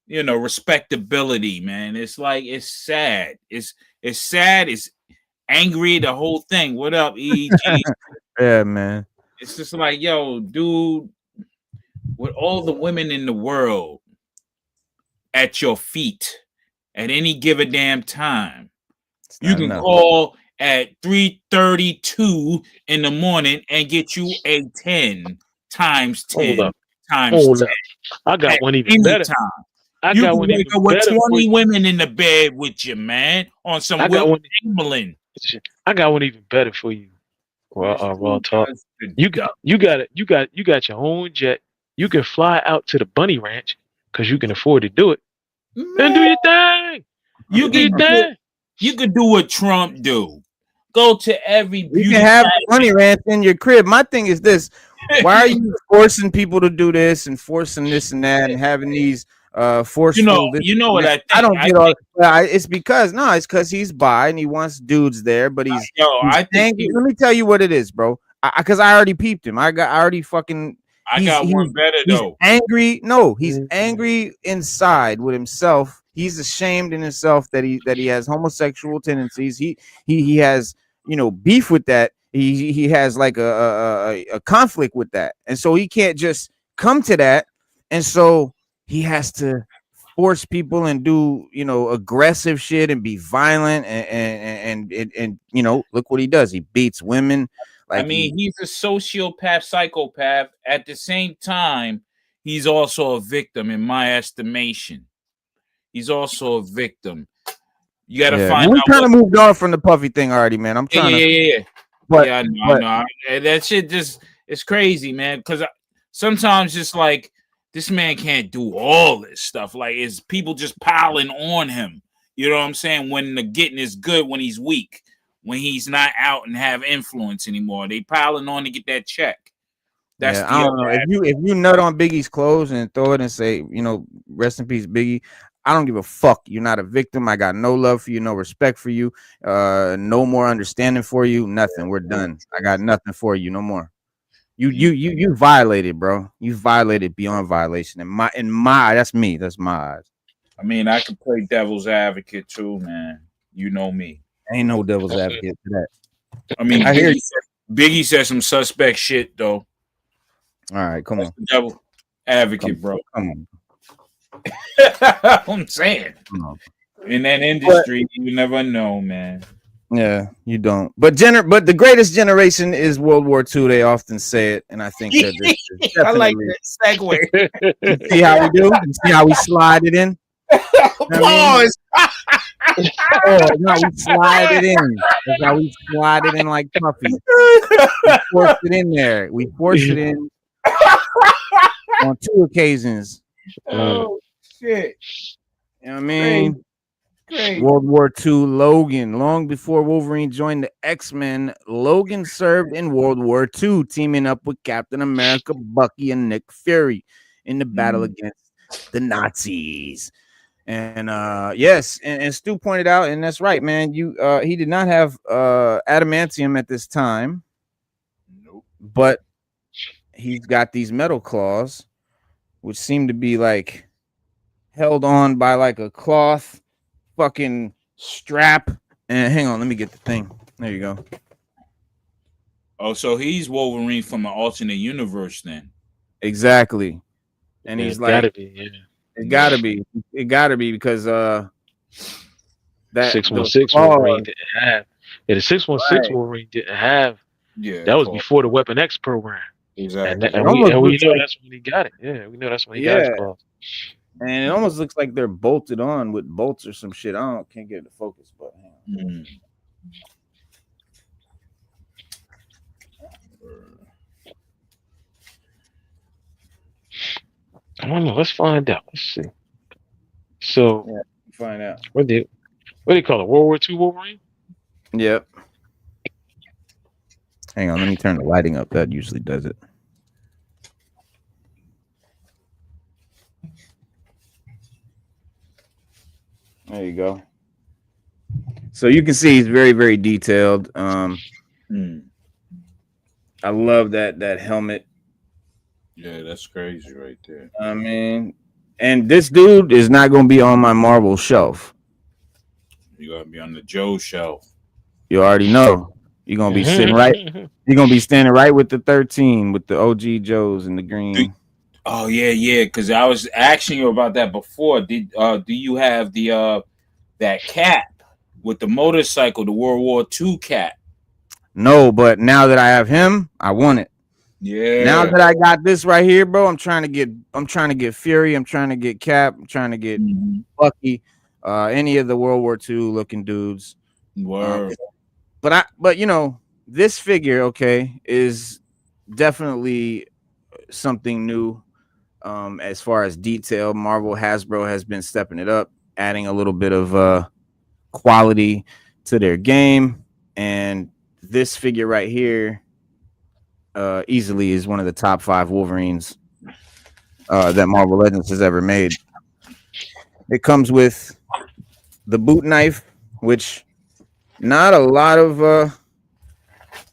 respectability, man. It's like it's sad. It's sad. It's angry. The whole thing. What up, EG? Yeah, man. It's just like, yo, dude, with all the women in the world at your feet at any given damn time, you can call at 3:32 in the morning and get you a 10 times 10 times 10. I got one even better. I got one even better. With 20 women in the bed with you, man, on some Will Chamberlain. I got one even better for you. Well, raw talk. You got your own jet. You can fly out to the Bunny Ranch because you can afford to do it. Then do your thing. You could do what Trump do. Go to every beauty. You can have a Bunny Ranch in your crib. My thing is this: why are you forcing people to do this and forcing this and that and having these forceful? You know what I think? I don't get all. It's because he's bi and he wants dudes there, but he's. Let me tell you what it is, bro. Because I already peeped him. I got one better though. Angry? No, he's angry inside with himself. He's ashamed in himself that he has homosexual tendencies. He has beef with that. He has like a conflict with that, and so he can't just come to that, and so he has to force people and do aggressive shit and be violent and look what he does. He beats women. Like he's a sociopath, psychopath. At the same time, he's also a victim in my estimation. He's also a victim. You got to find out. We kind of moved on from the Puffy thing already, man. I'm trying to. Yeah. But I know. That shit it's crazy, man. Because sometimes it's like this man can't do all this stuff. Like it's people just piling on him. You know what I'm saying? When the getting is good, when he's weak, when he's not out and have influence anymore, they piling on to get that check. That's I don't know. If you nut on Biggie's clothes and throw it and say, rest in peace, Biggie. I don't give a fuck. You're not a victim. I got no love for you, no respect for you, no more understanding for you. Nothing. We're done. I got nothing for you. No more. You violated, bro. You violated beyond violation. In my that's me. That's my eyes. I mean, I could play devil's advocate too, man. You know me. Ain't no devil's advocate to that. I mean, I hear Biggie said some suspect shit though. All right, come on. Devil advocate, bro. Come on. I'm saying in that industry, you never know, man. Yeah, you don't. But the greatest generation is World War II. They often say it, and I think that I like that segue. You see how we do? You see how we slide it in? Pause. Oh, no, we slide it in. That's how we slide it in like Puffy. We forced it in there. We forced it in on 2 occasions. Oh shit! You know what I mean? Great. World War II Logan. Long before Wolverine joined the X-Men, Logan served in World War II, teaming up with Captain America, Bucky, and Nick Fury in the battle against the Nazis. And yes, and Stu pointed out, and that's right, man. He did not have adamantium at this time. Nope. But he's got these metal claws, which seem to be like held on by like a cloth fucking strap. And hang on, let me get the thing. There you go. Oh, so he's Wolverine from an alternate universe then. Exactly. And he's like, gotta be, it gotta be because that 616 Wolverine didn't have. Yeah, the 616 Wolverine didn't have. Yeah, that was before the Weapon X program. Exactly. And we know that's when he got it. Yeah, we know that's when he got his claws. And it almost looks like they're bolted on with bolts or some shit. Can't get it to focus, but I don't know. Let's find out. Let's see. So find out. What do you call it? World War II Wolverine? Yep. Hang on, let me turn the lighting up. That usually does it. There you go. So you can see he's very, very detailed. I love that helmet. Yeah, that's crazy right there. I mean, and this dude is not going to be on my Marvel shelf. You're going to be on the Joe shelf. You already know. You're going to be sitting right. You're going to be standing right with the 13, with the OG Joes in the green. Oh, yeah. Because I was asking you about that before. Do you have the that cap with the motorcycle, the World War II cap? No, but now that I have him, I want it. Yeah. Now that I got this right here, bro, I'm trying to get Fury. I'm trying to get Cap. I'm trying to get Bucky. Any of the World War II looking dudes. Word. But you know, this figure, okay, is definitely something new. As far as detail, Marvel Hasbro has been stepping it up, adding a little bit of quality to their game, and this figure right here easily is one of the top 5 Wolverines that Marvel Legends has ever made. It comes with the boot knife, which not a lot of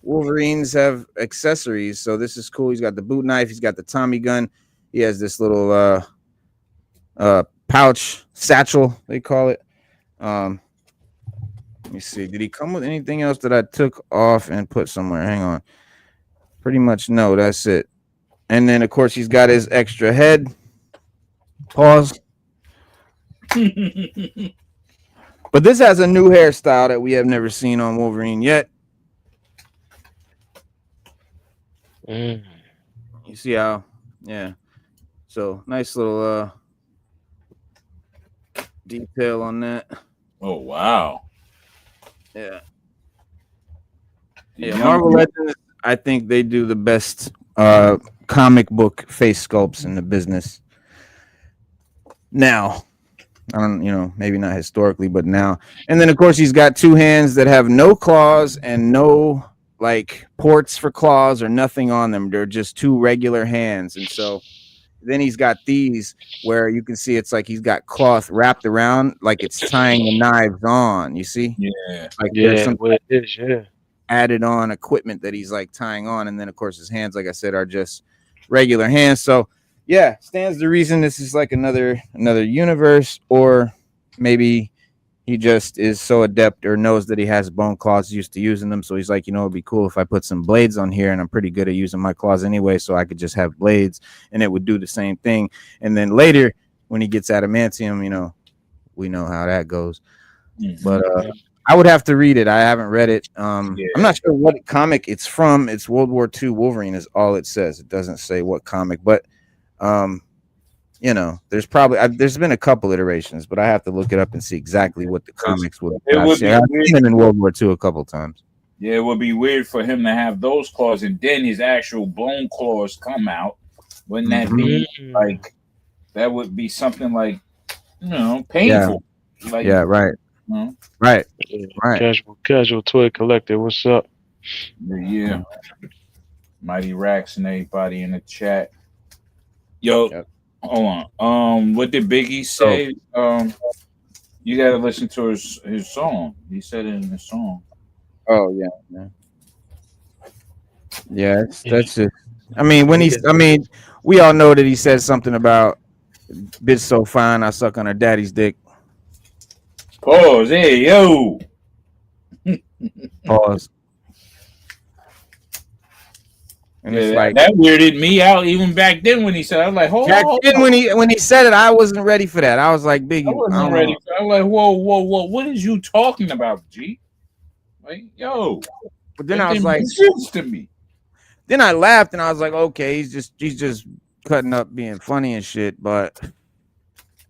Wolverines have accessories, so this is cool. He's got the boot knife, he's got the Tommy gun, he has this little pouch satchel, they call it. Let me see, did he come with anything else that I took off and put somewhere? Hang on. Pretty much no, that's it. And then of course he's got his extra head. Pause. But this has a new hairstyle that we have never seen on Wolverine yet. You see how, yeah. So nice little detail on that. Oh wow. Yeah. Yeah, Marvel Legends, I think they do the best comic book face sculpts in the business. Now, I don't, maybe not historically, but now. And then, of course, he's got 2 hands that have no claws and no, like, ports for claws or nothing on them. They're just 2 regular hands. And so then he's got these where you can see it's like he's got cloth wrapped around, like it's tying the knives on, you see? Yeah. Like there's some added on equipment that he's like tying on. And then, of course, his hands, like I said, are just regular hands. So, yeah, stands to reason this is like another universe, or maybe he just is so adept or knows that he has bone claws, used to using them. So he's like, it'd be cool if I put some blades on here, and I'm pretty good at using my claws anyway, so I could just have blades and it would do the same thing. And then later when he gets adamantium, we know how that goes. But I would have to read it. I haven't read it. I'm not sure what comic it's from. It's World War II Wolverine is all it says. It doesn't say what comic, but you know, there's probably there's been a couple iterations, but I have to look it up and see exactly what the comics would. I've seen him in World War II a couple times. Yeah, it would be weird for him to have those claws and then his actual bone claws come out. Wouldn't that be like? That would be something like, you know, painful. Yeah, like, yeah, right, right, right. Casual toy collector. What's up? Yeah. Mighty Racks and everybody in the chat. Yo, hold on. What did Biggie say? You gotta listen to his song. He said it in his song. Oh yeah. Yeah, that's just. I mean, we all know that he said something about bitch so fine I suck on her daddy's dick. Pause. Hey yo. Pause. And it's like that weirded me out even back then when he said. I was like, hold on. When he said it, I wasn't ready for that. I was like, Biggie, I wasn't ready. I was like, whoa. What is you talking about, G? Like, yo. But then I was like, to me. Then I laughed and I was like, okay, he's just cutting up being funny and shit. But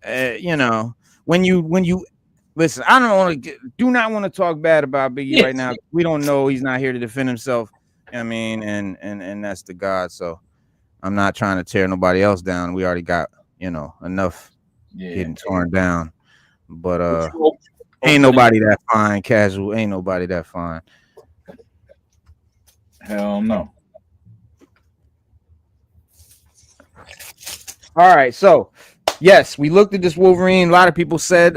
you know, when you listen, I do not want to talk bad about Biggie right now. We don't know, he's not here to defend himself. I mean, and that's the God. So I'm not trying to tear nobody else down. We already got, you know, enough getting torn down. But ain't nobody that fine, casual. Ain't nobody that fine. Hell no. All right, so yes, we looked at this Wolverine. A lot of people said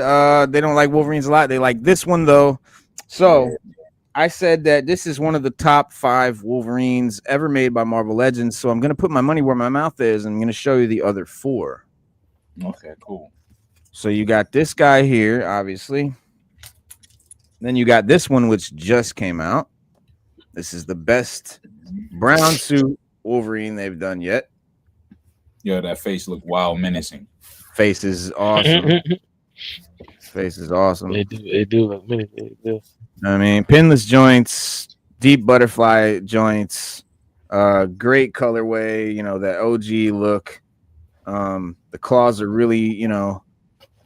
they don't like Wolverines a lot. They like this one though. So I said that this is one of the top 5 Wolverines ever made by Marvel Legends. So I'm going to put my money where my mouth is. I'm going to show you the other 4. Okay, cool. So you got this guy here, obviously. Then you got this one, which just came out. This is the best brown suit Wolverine they've done yet. Yo, that face look wild, menacing. Face is awesome. Face is awesome. They do look menacing. I mean, pinless joints, deep butterfly joints, great colorway. You know, that OG look. The claws are really, you know,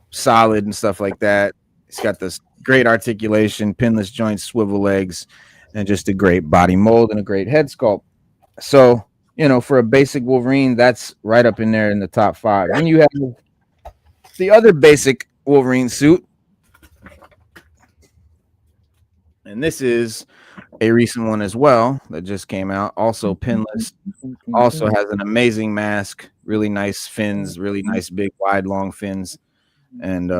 solid and stuff like that. It's got this great articulation, pinless joints, swivel legs, and just a great body mold and a great head sculpt. So, you know, for a basic Wolverine, that's right up in there in the top 5. Then you have the other basic Wolverine suit. And this is a recent one as well that just came out. Also pinless. Also has an amazing mask. Really nice fins. Really nice, big, wide, long fins. And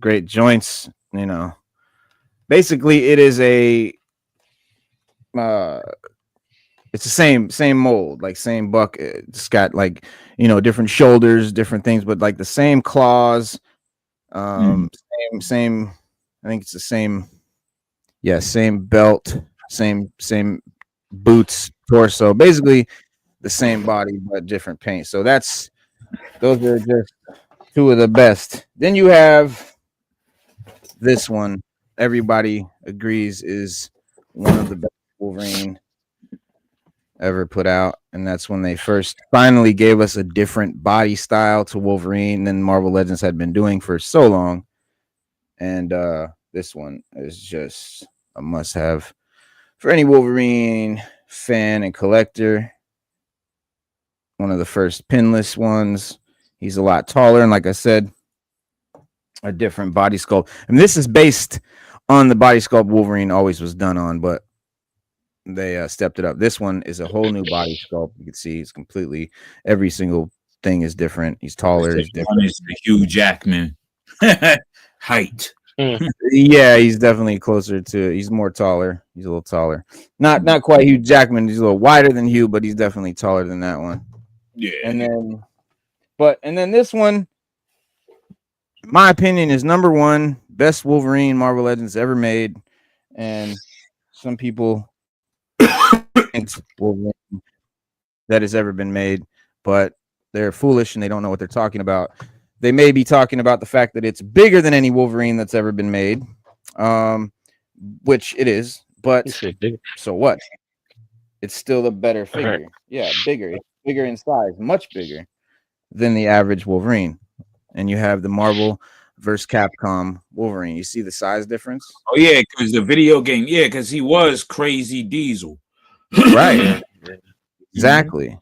great joints, you know. Basically, it is a... it's the same mold, like same buck. It's got like, you know, different shoulders, different things, but like the same claws, same. I think it's the same. Yeah, same belt, same boots, torso. Basically, the same body but different paint. So those are just 2 of the best. Then you have this one. Everybody agrees is one of the best Wolverine ever put out, and that's when they first finally gave us a different body style to Wolverine than Marvel Legends had been doing for so long. And this one is just a must-have for any Wolverine fan and collector. One of the first pinless ones. He's a lot taller, and like I said, a different body sculpt. And this is based on the body sculpt Wolverine always was done on, but they stepped it up. This one is a whole new body sculpt. You can see it's completely, every single thing is different. He's taller. He's different. One is the Hugh Jackman height. Yeah, he's definitely closer to. He's more taller. He's a little taller. Not quite Hugh Jackman. He's a little wider than Hugh, but he's definitely taller than that one. Yeah. And then this one, my opinion, is number 1 best Wolverine Marvel Legends ever made, and some people. Wolverine that has ever been made, but they're foolish and they don't know what they're talking about. They may be talking about the fact that it's bigger than any Wolverine that's ever been made, which it is, but so what? It's still a better figure. Yeah, bigger. It's bigger in size, much bigger than the average Wolverine. And you have the Marvel versus Capcom Wolverine. You see the size difference? Oh yeah, because the video game, because he was Crazy Diesel. Right. Exactly.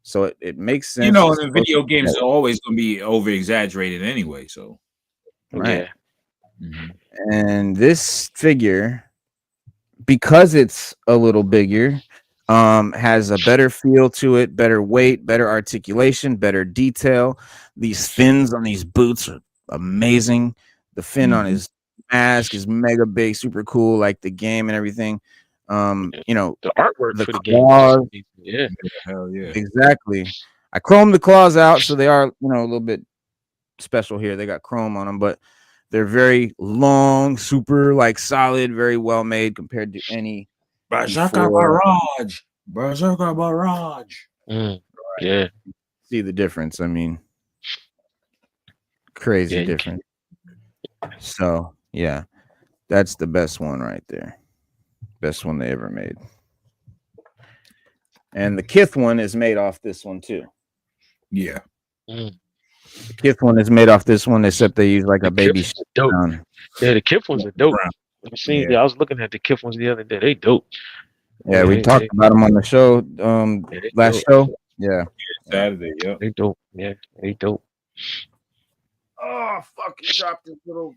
So it makes sense. You know, the video games are always going to be over exaggerated anyway. So, right. And this figure, because it's a little bigger, has a better feel to it, better weight, better articulation, better detail. These fins on these boots are amazing. The fin on his mask is mega big, super cool, like the game and everything. You know, the artwork for the claws, game. Hell yeah. Exactly. I chromed the claws out, so they are, you know, a little bit special here. They got chrome on them, but they're very long, super like solid, very well made compared to any Berserker Barrage. Berserker Barrage. Yeah. See the difference. I mean, crazy difference. So yeah, that's the best one right there. Best one they ever made. And the Kith one is made off this one too. Yeah. The Kith one is made off this one, except they use like a baby shit. Dope. Yeah, the Kith ones are dope. I was looking at the Kith ones the other day. They dope. Yeah, we talked about them on the show last show. Yeah. Saturday, yeah. They dope. Yeah, they dope. Oh, fuck, you dropped this little.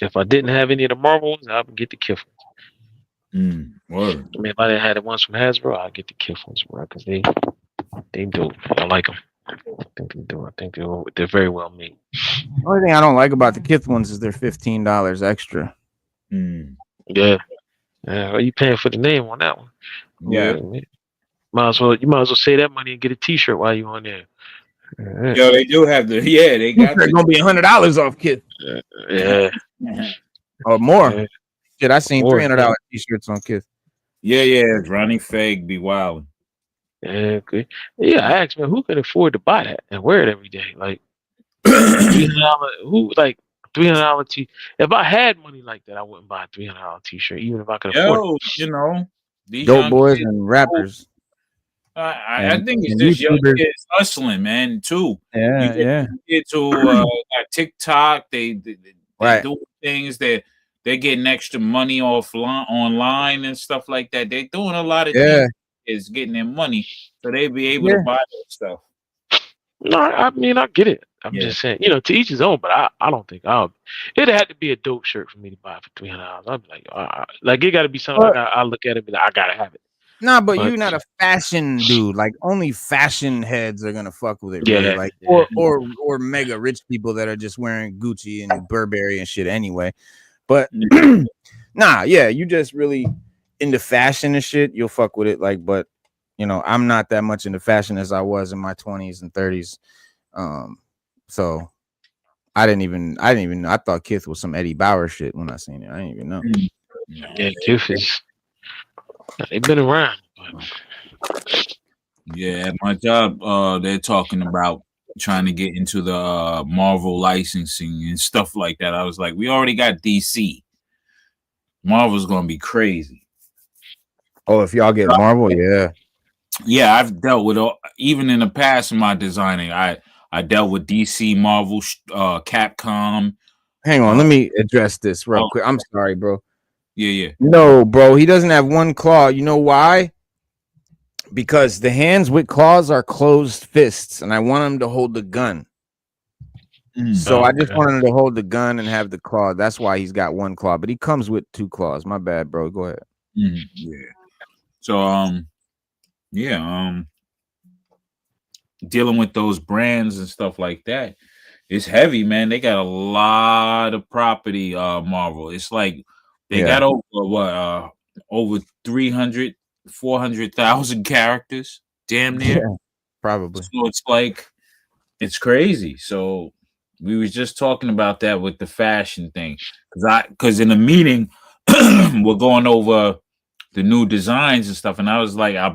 If I didn't have any of the Marvel ones, I would get the Kith ones. Word. I mean, if I didn't have the ones from Hasbro, I'd get the Kith ones, bro, because they dope. I like them. I think they do. I think they're very well made. The only thing I don't like about the Kith ones is they're $15 extra. Yeah. Are you paying for the name on that one? Yeah. You might as well save that money and get a T-shirt while you're on there. Yo, they do have the they got. They're gonna be $100 off Kith. Yeah. Or more. Yeah. Shit, I seen $300 T-shirts on Kith. Yeah. Ronnie Fag be wild. Yeah, good. Yeah, I asked, man, who can afford to buy that and wear it every day? Like $300 T. If I had money like that, I wouldn't buy a $300 T-shirt, even if I could afford it. You know, these dope boys and rappers. I think it's just young kids hustling, man. Too. Yeah. Get to TikTok. They do things that they're getting extra money online and stuff like that. They're doing a lot of things. Is getting their money, so they be able to buy that stuff. No, I mean I get it. I'm just saying, you know, to each his own. But I don't think it had to be a dope shirt for me to buy for $300. I'd be like, it got to be something. I look at it, and I gotta have it. Nah, but you're not a fashion dude. Like only fashion heads are gonna fuck with it. Really. Like or mega rich people that are just wearing Gucci and Burberry and shit anyway. But you just really into fashion and shit, you'll fuck with it. Like, but you know, I'm not that much into fashion as I was in my 20s and 30s. So I thought Kith was some Eddie Bauer shit when I seen it. I didn't even know. Yeah, Kith is they've been around. Yeah, at my job, they're talking about trying to get into the Marvel licensing and stuff like that. I was like, we already got DC. Marvel's gonna be crazy. Oh, if y'all get Marvel, yeah, I've dealt with even in the past in my designing. I dealt with DC, Marvel, Capcom. Hang on, let me address this real quick. I'm sorry, bro. Yeah. No, bro, he doesn't have one claw. You know why? Because the hands with claws are closed fists, and I want him to hold the gun. So I just want him to hold the gun and have the claw. That's why he's got one claw, but he comes with two claws. My bad, bro. Go ahead. Yeah. So dealing with those brands and stuff like that, it's heavy, man. They got a lot of property, Marvel. It's like they got over 300, 400,000 characters, damn near. Yeah, probably. So it's like it's crazy. So we was just talking about that with the fashion thing. Because in the meeting, we're going over the new designs and stuff. And I was like, I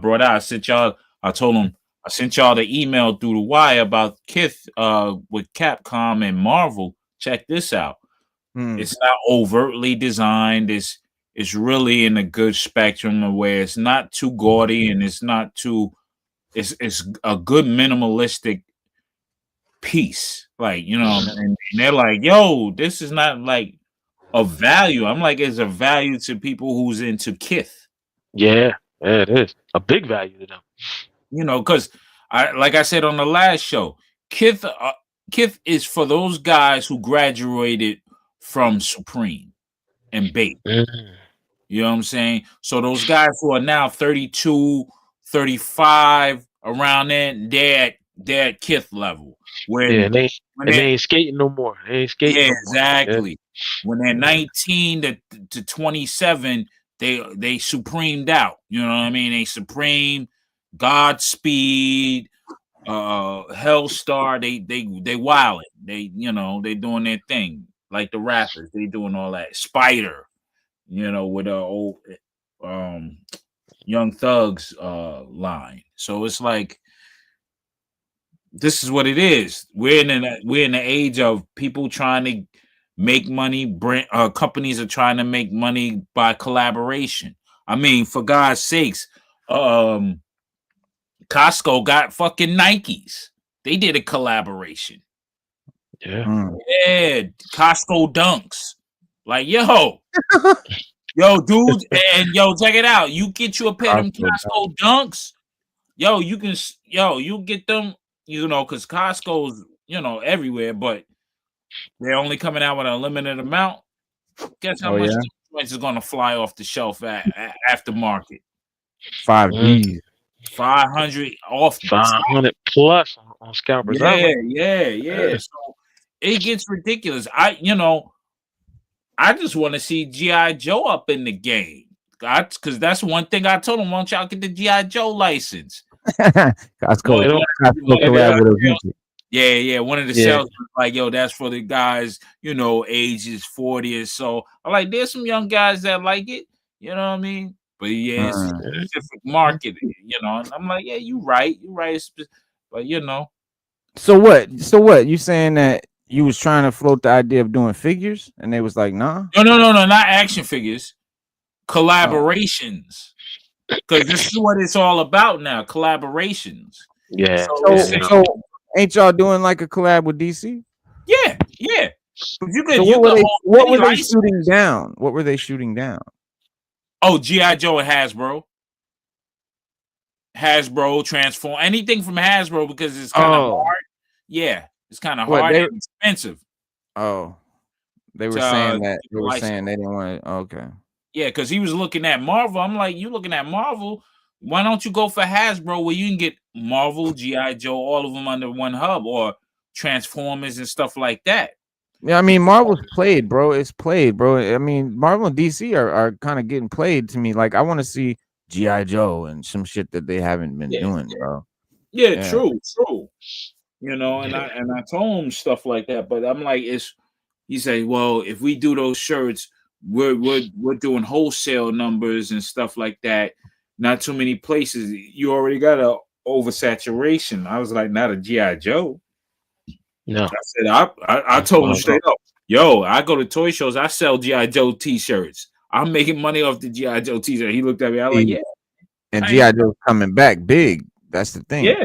told him, I sent y'all the email through the wire about Kith with Capcom and Marvel. Check this out. It's not overtly designed. It's really in a good spectrum of where it's not too gaudy and it's not too, it's a good minimalistic peace. Like, you know, and they're like, yo, this is not like of value. I'm like, it's a value to people who's into Kith. Yeah, it is a big value to them. You know, because like I said on the last show, Kith is for those guys who graduated from Supreme and Bait. You know what I'm saying? So those guys who are now 32, 35, around there, they're at Kith level. When they ain't skating no more. They ain't skating. Yeah, no more. exactly. Yeah. When they're 19 to 27, they supremed out. You know what I mean? They Supreme, Godspeed, Hellstar. They wildin'. They, you know, they doing their thing like the rappers. They doing all that. Spider, you know, with old Young Thugs line. So it's like, this is what it is. We're in the age of people trying to make money. Companies are trying to make money by collaboration. I mean, for God's sakes, Costco got fucking Nikes. They did a collaboration. Yeah. Yeah, Costco dunks. Like, yo, dude, and check it out. You get you a pair of them Costco dunks. Yo, you get them. You know, because Costco's, you know, everywhere, but they're only coming out with a limited amount. Guess how much joints is going to fly off the shelf after market? 5G. 500 off. 500 plus on scalpers. Yeah. So it gets ridiculous. I just want to see G.I. Joe up in the game. Because that's one thing I told him. Why don't y'all get the G.I. Joe license? Costco collab with Avengers. Yeah. One of the sales was like, yo, that's for the guys, you know, ages 40 or so. I'm like, there's some young guys that like it, you know what I mean? But yeah, it's a specific market, you know. And I'm like, yeah, you're right. But you know. So what? You saying that you was trying to float the idea of doing figures, and they was like, nah? No, not action figures, collaborations. Because this is what it's all about now, collaborations. Yeah. So ain't y'all doing like a collab with DC? Yeah. But what were they shooting down? What were they shooting down? Oh, G.I. Joe and Hasbro, Transform, anything from Hasbro, because it's kind of hard. Yeah, it's kind of hard and expensive. Oh, they were saying that they didn't want it. Okay. Yeah, because he was looking at Marvel. I'm like, you looking at Marvel? Why don't you go for Hasbro, where you can get Marvel, G.I. Joe, all of them under one hub, or Transformers and stuff like that? Yeah, I mean, Marvel's played, bro. It's played, bro. I mean, Marvel and DC are kind of getting played to me. Like, I want to see G.I. Joe and some shit that they haven't been doing, bro. Yeah, true. You know, and I told him stuff like that, but I'm like, he said, well, if we do those shirts, we're doing wholesale numbers and stuff like that. Not too many places. You already got a oversaturation. I was like, not a G.I. Joe. No. I said, I told him straight up, yo, I go to toy shows, I sell G.I. Joe t-shirts. I'm making money off the G.I. Joe t-shirt. He looked at me, I was like, yeah. And G.I. Joe's coming back big. That's the thing. Yeah.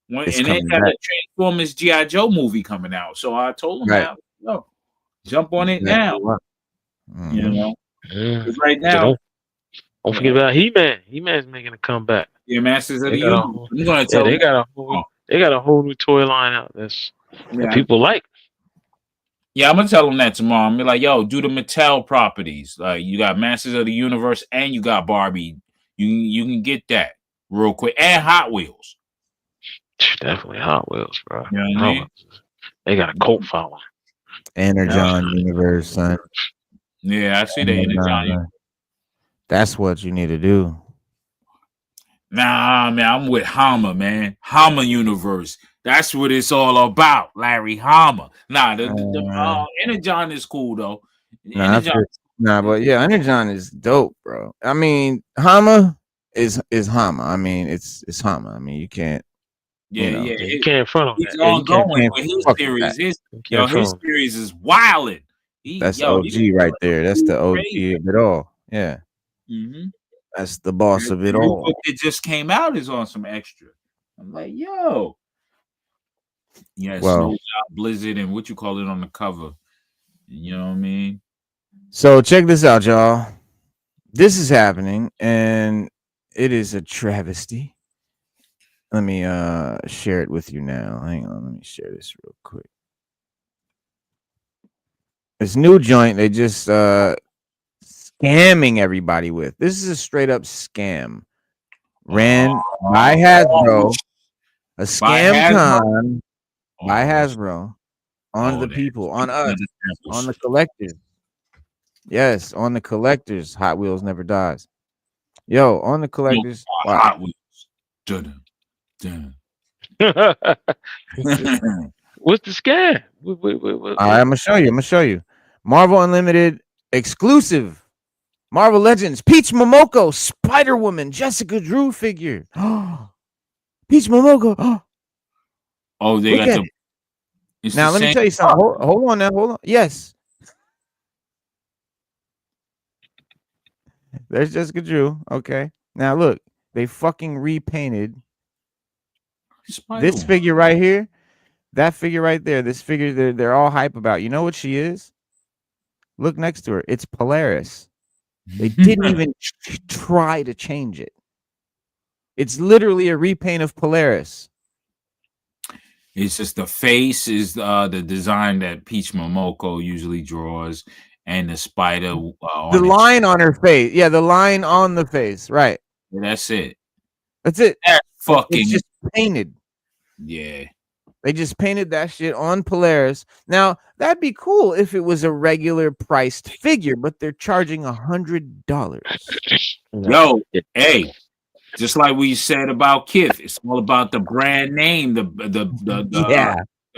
And they got a Transformers G.I. Joe movie coming out. So I told him, yo, jump on it now. Mm-hmm. You know? Right now. Don't forget about He-Man. He-Man's making a comeback. Yeah, Masters of the Universe. I'm gonna tell they got a whole new toy line out that people like. Yeah, I'm gonna tell them that tomorrow. I'm be like, yo, do the Mattel properties. Like, you got Masters of the Universe and you got Barbie. You can get that real quick. And Hot Wheels. Definitely Hot Wheels, bro. You know what I mean? They got a cult following. Energon Universe, son. Yeah, I see the Energon. That's what you need to do. Nah, man, I'm with Hama, man. Hama Universe. That's what it's all about, Larry Hama. Nah, the Energon is cool though. But yeah, Energon is dope, bro. I mean, Hama is Hama. I mean, it's Hama. I mean, you can't. You can't front on that. He's ongoing with his series. His series is wilding. That's OG right there. That's the OG of it all. Yeah. Mm-hmm. That's the boss of it all. Book that just came out is on some extra. I'm like, yo. Yeah, Well, Snow Blizzard and what you call it on the cover. You know what I mean? So check this out, y'all. This is happening, and it is a travesty. Let me share it with you now. Hang on, let me share this real quick. This new joint they just scamming everybody with. This is a straight up scam. Ran by Hasbro. A scam con by Hasbro on the people, on us, on the collectors. Yes, on the collectors. Hot Wheels never dies. Yo, on the collectors. Wow. Hot Wheels. Dun, dun. What's the scam? All right, I'm gonna show you. Marvel Unlimited exclusive. Marvel Legends, Peach Momoko, Spider Woman, Jessica Drew figure. Peach Momoko. Oh, they got the. Now let me tell you something. Hold on now. Hold on. Yes. There's Jessica Drew. Okay. Now look, they fucking repainted this figure right here. That figure right there. This figure they're all hype about. You know what she is? Look next to her. It's Polaris. They didn't even try to change it. It's literally a repaint of Polaris. It's just the face is the design that Peach Momoko usually draws, and the spider. The line on her face. Yeah, the line on the face. Right. That's it. That's it. That's fucking. It's just painted. Yeah. They just painted that shit on Polaris. Now, that'd be cool if it was a regular priced figure, but they're charging $100. Yo, hey, just like we said about Kith, it's all about the brand name, the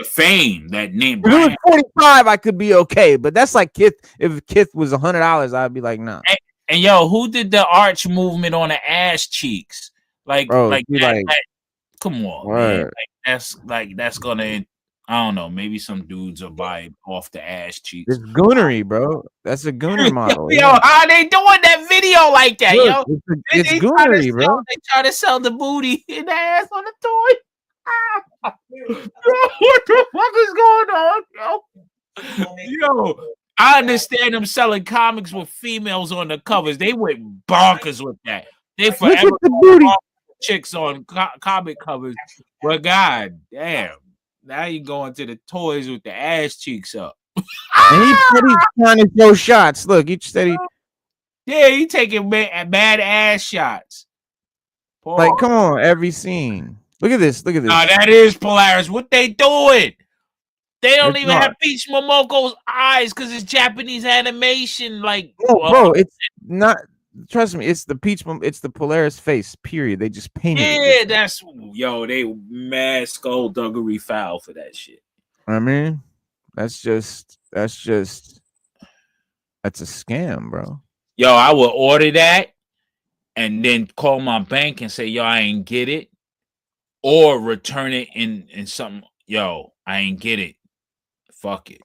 fame, that name. If it was $45, I could be okay, but that's like Kith. If Kith was $100, I'd be like, nah. And yo, who did the arch movement on the ass cheeks? Like, bro, come on, man. That's gonna. I don't know. Maybe some dudes will buy off the ass cheeks. It's goonery, bro. That's a gooner model. Yo, how they doing that video like that, yo? It's goonery, bro. They try to sell the booty and the ass on the toy. What the fuck is going on, yo? Yo, I understand them selling comics with females on the covers. They went bonkers with that. They forever chicks on comic covers. But god damn. Now you going to the toys with the ass cheeks up. And he said he's trying to throw shots. Look, he said he taking bad ass shots. Paul. Like, come on, every scene. Look at this. Look at this. Nah, that is Polaris. What they doing? They don't even have Peach Momoko's eyes because it's Japanese animation. Like, bro, it's not. Trust me, it's the it's the Polaris face. Period. They just painted it. Yeah, they mad skullduggery foul for that shit. I mean, that's a scam, bro. Yo, I would order that and then call my bank and say, yo, I ain't get it, or return it in something. Yo, I ain't get it. Fuck it.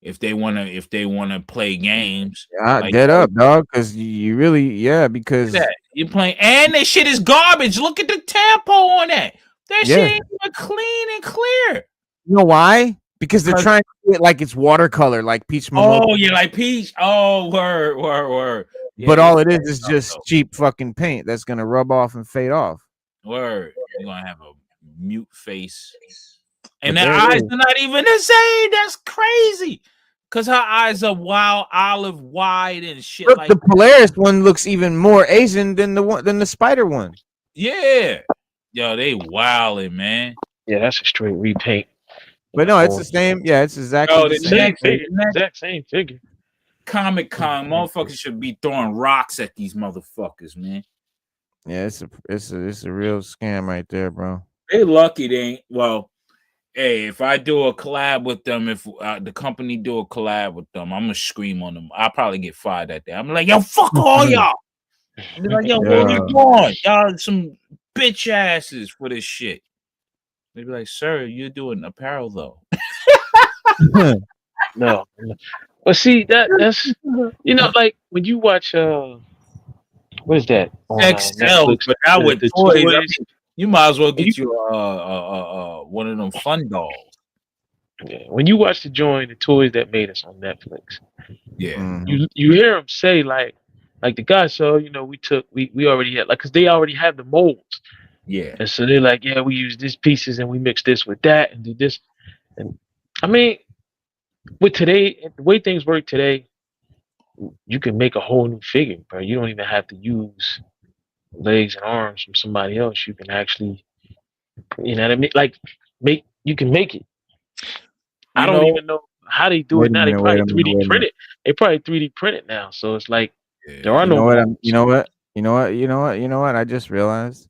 If they wanna play games, get up, dog. Because you really, because you're playing, and that shit is garbage. Look at the tempo on that. That shit ain't even clean and clear. You know why? Because they're trying to do it like it's watercolor, like Peach Momoko. Oh yeah, like Peach. Oh, word. Yeah, but all it is just cheap fucking paint that's gonna rub off and fade off. Word. You're gonna have a mute face. And their eyes are not even the same. That's crazy. Cause her eyes are wild olive wide and shit. Look, like the Polaris one looks even more Asian than the spider one. Yeah. Yo, they wilding, man. Yeah, that's a straight repaint. But no, it's the same. Yeah, it's exactly the same. Exact same figure. Comic-Con motherfuckers should be throwing rocks at these motherfuckers, man. Yeah, it's a real scam right there, bro. They lucky they ain't. Well, hey, if I do a collab with them, if the company do a collab with them, I'm gonna scream on them. I'll probably get fired at that. I'm like, yo, fuck all y'all. They're like, yo, what are you doing? Y'all some bitch asses for this shit. They'd be like, sir, you're doing apparel though. No. Well, see, that's like when you watch what is that? XL, but now with toys. You might as well get you one of them fun dolls. Yeah. When you watch the toys that made us on Netflix, yeah, you hear them say like the guy. So we already had because they already have the molds. Yeah. And so they're like, yeah, we use these pieces and we mix this with that and do this. And I mean, with today, the way things work today, you can make a whole new figure, bro. You don't even have to use legs and arms from somebody else. You can actually, you know what I mean? Like, you can make it. I don't even know how they do it now. They probably 3D print it. They probably 3D print it now. So it's like, there are no. You know what? I just realized.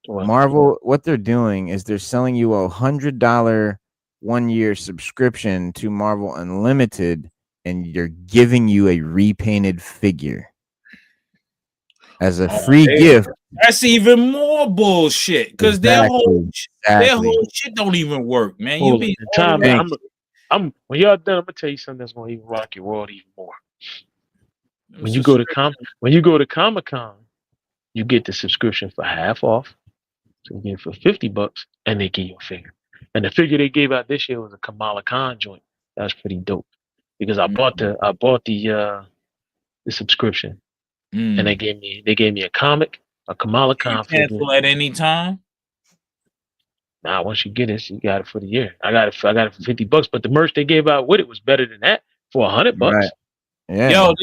What? Marvel, what they're doing is they're selling you $100 1-year subscription to Marvel Unlimited, and you're giving you a repainted figure as a free gift. That's even more bullshit because their whole shit don't even work, man. You be time. When y'all done, I'm gonna tell you something that's gonna even rock your world even more. When you go to Comic-Con, you get the subscription for half off. So you get it for $50, and they give you a figure. And the figure they gave out this year was a Kamala Khan joint. That's pretty dope because I bought the subscription, and they gave me a comic, a Kamala Khan figure. Cancel at any time. Nah, once you get it, you got it for the year. I got it for $50, but the merch they gave out with it was better than that for $100. Right. Yeah. Yo,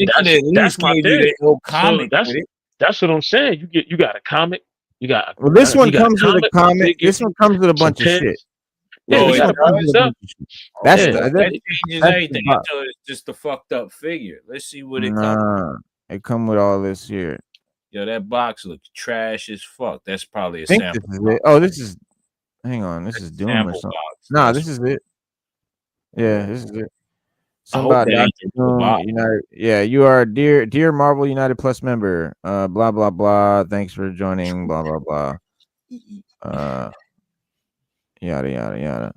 that's my thing. Comic. So that's what I'm saying. You got a comic. You got this one comes with a comic. This one comes with a bunch of shit. Yeah, that changes everything until it's just a fucked up figure. Let's see what it comes. It come with all this here. Yo, that box looks trash as fuck. That's probably a sample. This is it. Oh, this is. Hang on, this is Doom or something. Nah, this is it. Yeah, this is it. Somebody, United. Yeah, you are dear Marvel United Plus member. Blah blah blah. Thanks for joining. Blah blah blah. Yada yada yada.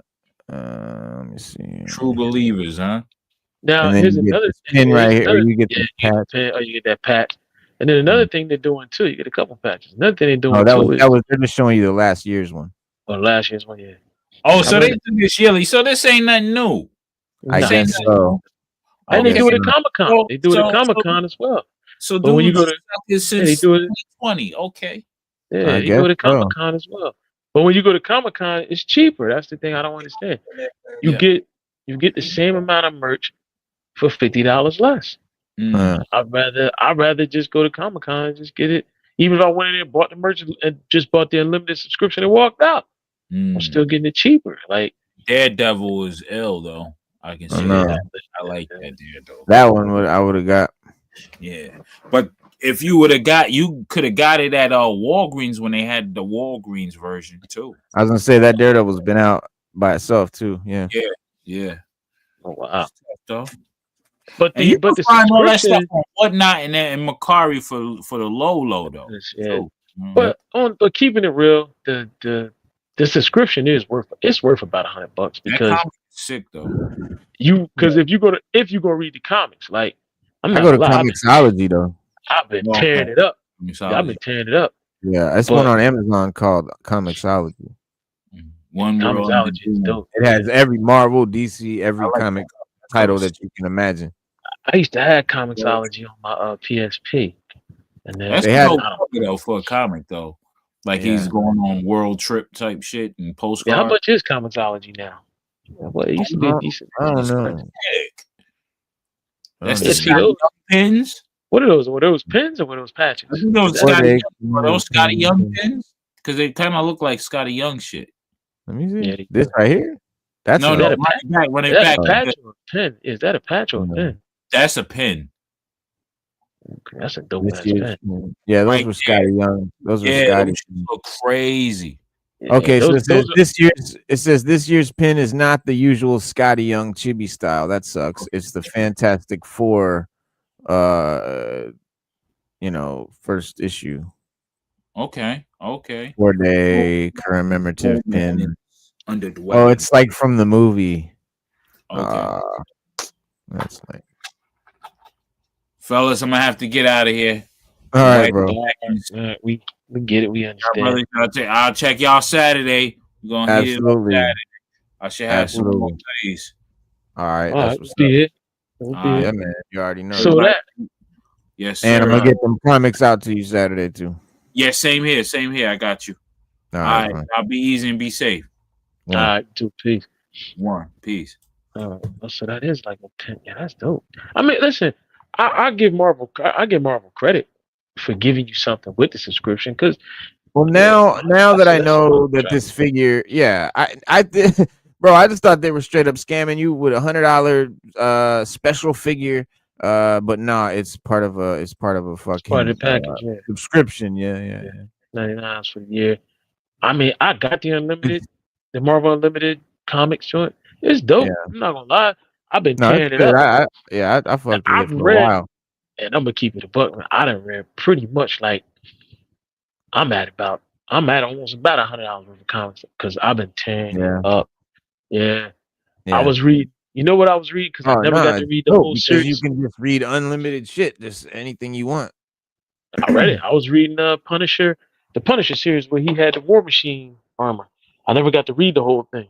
Let me see. True believers, huh? Now here's another pin right here. You get the patch. You get that patch. And then another thing they're doing too. You get a couple patches. Another thing they're doing. Oh, that was they're just showing you the last year's one. Oh, last year's one, yeah. Oh, so they do this yearly. So this ain't nothing new. I guess so. And they do it at Comic-Con. They do it at Comic-Con as well. So when you go to since 2020, okay. Yeah, you go to Comic-Con as well. But when you go to Comic-Con, it's cheaper. That's the thing I don't understand. You get the same amount of merch for $50 less. I'd rather just go to Comic-Con and just get it. Even if I went in there and bought the merch and just bought the unlimited subscription and walked out, I'm still getting it cheaper. Like Daredevil is ill though. I can see that. I like that Daredevil. That one I would have got. Yeah, but if you would have could have got it at Walgreens when they had the Walgreens version too. I was gonna say that Daredevil's been out by itself too. Yeah. Yeah. Oh wow. Though. But you can find all that stuff on Whatnot and Macari for the low though. Yeah. So, but keeping it real, the subscription is worth about $100 because sick though. Because if you go to read the comics, like I go to Comixology though. I've been tearing it up. I've been tearing it up. Yeah, that's one on Amazon called Comixology. Comixology is dope. It has every Marvel, DC, every comic title that you can imagine. I used to have Comixology on my PSP, and then they had for a comic though. Like he's going on world trip type shit and postcards. Yeah, how much is Comixology now? Well, it used to be decent. I don't know. That's the Scotty pins. What are those? Were those pins or were those patches? Those Scotty Young pins? Because they kind of look like Scotty Young shit. Let me see. Yeah, this right here? That's a patch or a pin? Is that a patch or a pin? That's a pin. Okay, that's a dope ass pin. Yeah, those were Scotty Young. Those were Scotty. Look crazy. Okay, so it says this year's pin is not the usual Scotty Young chibi style. That sucks. It's the Fantastic Four, first issue. Okay. 4-day commemorative pin. Oh, it's like from the movie. Okay. That's like. Fellas, I'm gonna have to get out of here. All right, bro. We get it. We understand. I'll check y'all Saturday. We're gonna hit it on Saturday. I should have some more plays. All right, that's what's up. Yeah, man. You already know. So that. Yes, sir. And I'm gonna get them comics out to you Saturday too. Yeah, same here. Same here. I got you. All right. I'll be easy and be safe. All right. 2 peace. 1 peace. So that is like a 10. Yeah, that's dope. I mean, listen, I give Marvel credit for giving you something with the subscription because. Well, now that I know that this figure, I bro, I just thought they were straight up scamming you with $100 special figure. But no, it's part of a fucking part of the package, subscription. Yeah. $99 for the year. I mean, I got the unlimited, the Marvel Unlimited comics joint. It's dope. Yeah. I'm not gonna lie. I've been tearing it up. I fucked with it for a while. And I'm gonna keep it a buck. I done read pretty much like I'm at almost about $100 worth of comics because I've been tearing it up. Yeah. I was reading. You know what I was reading? Because I never got to read the whole series. You can just read unlimited shit, just anything you want. I read it. I was reading the Punisher series where he had the War Machine armor. I never got to read the whole thing.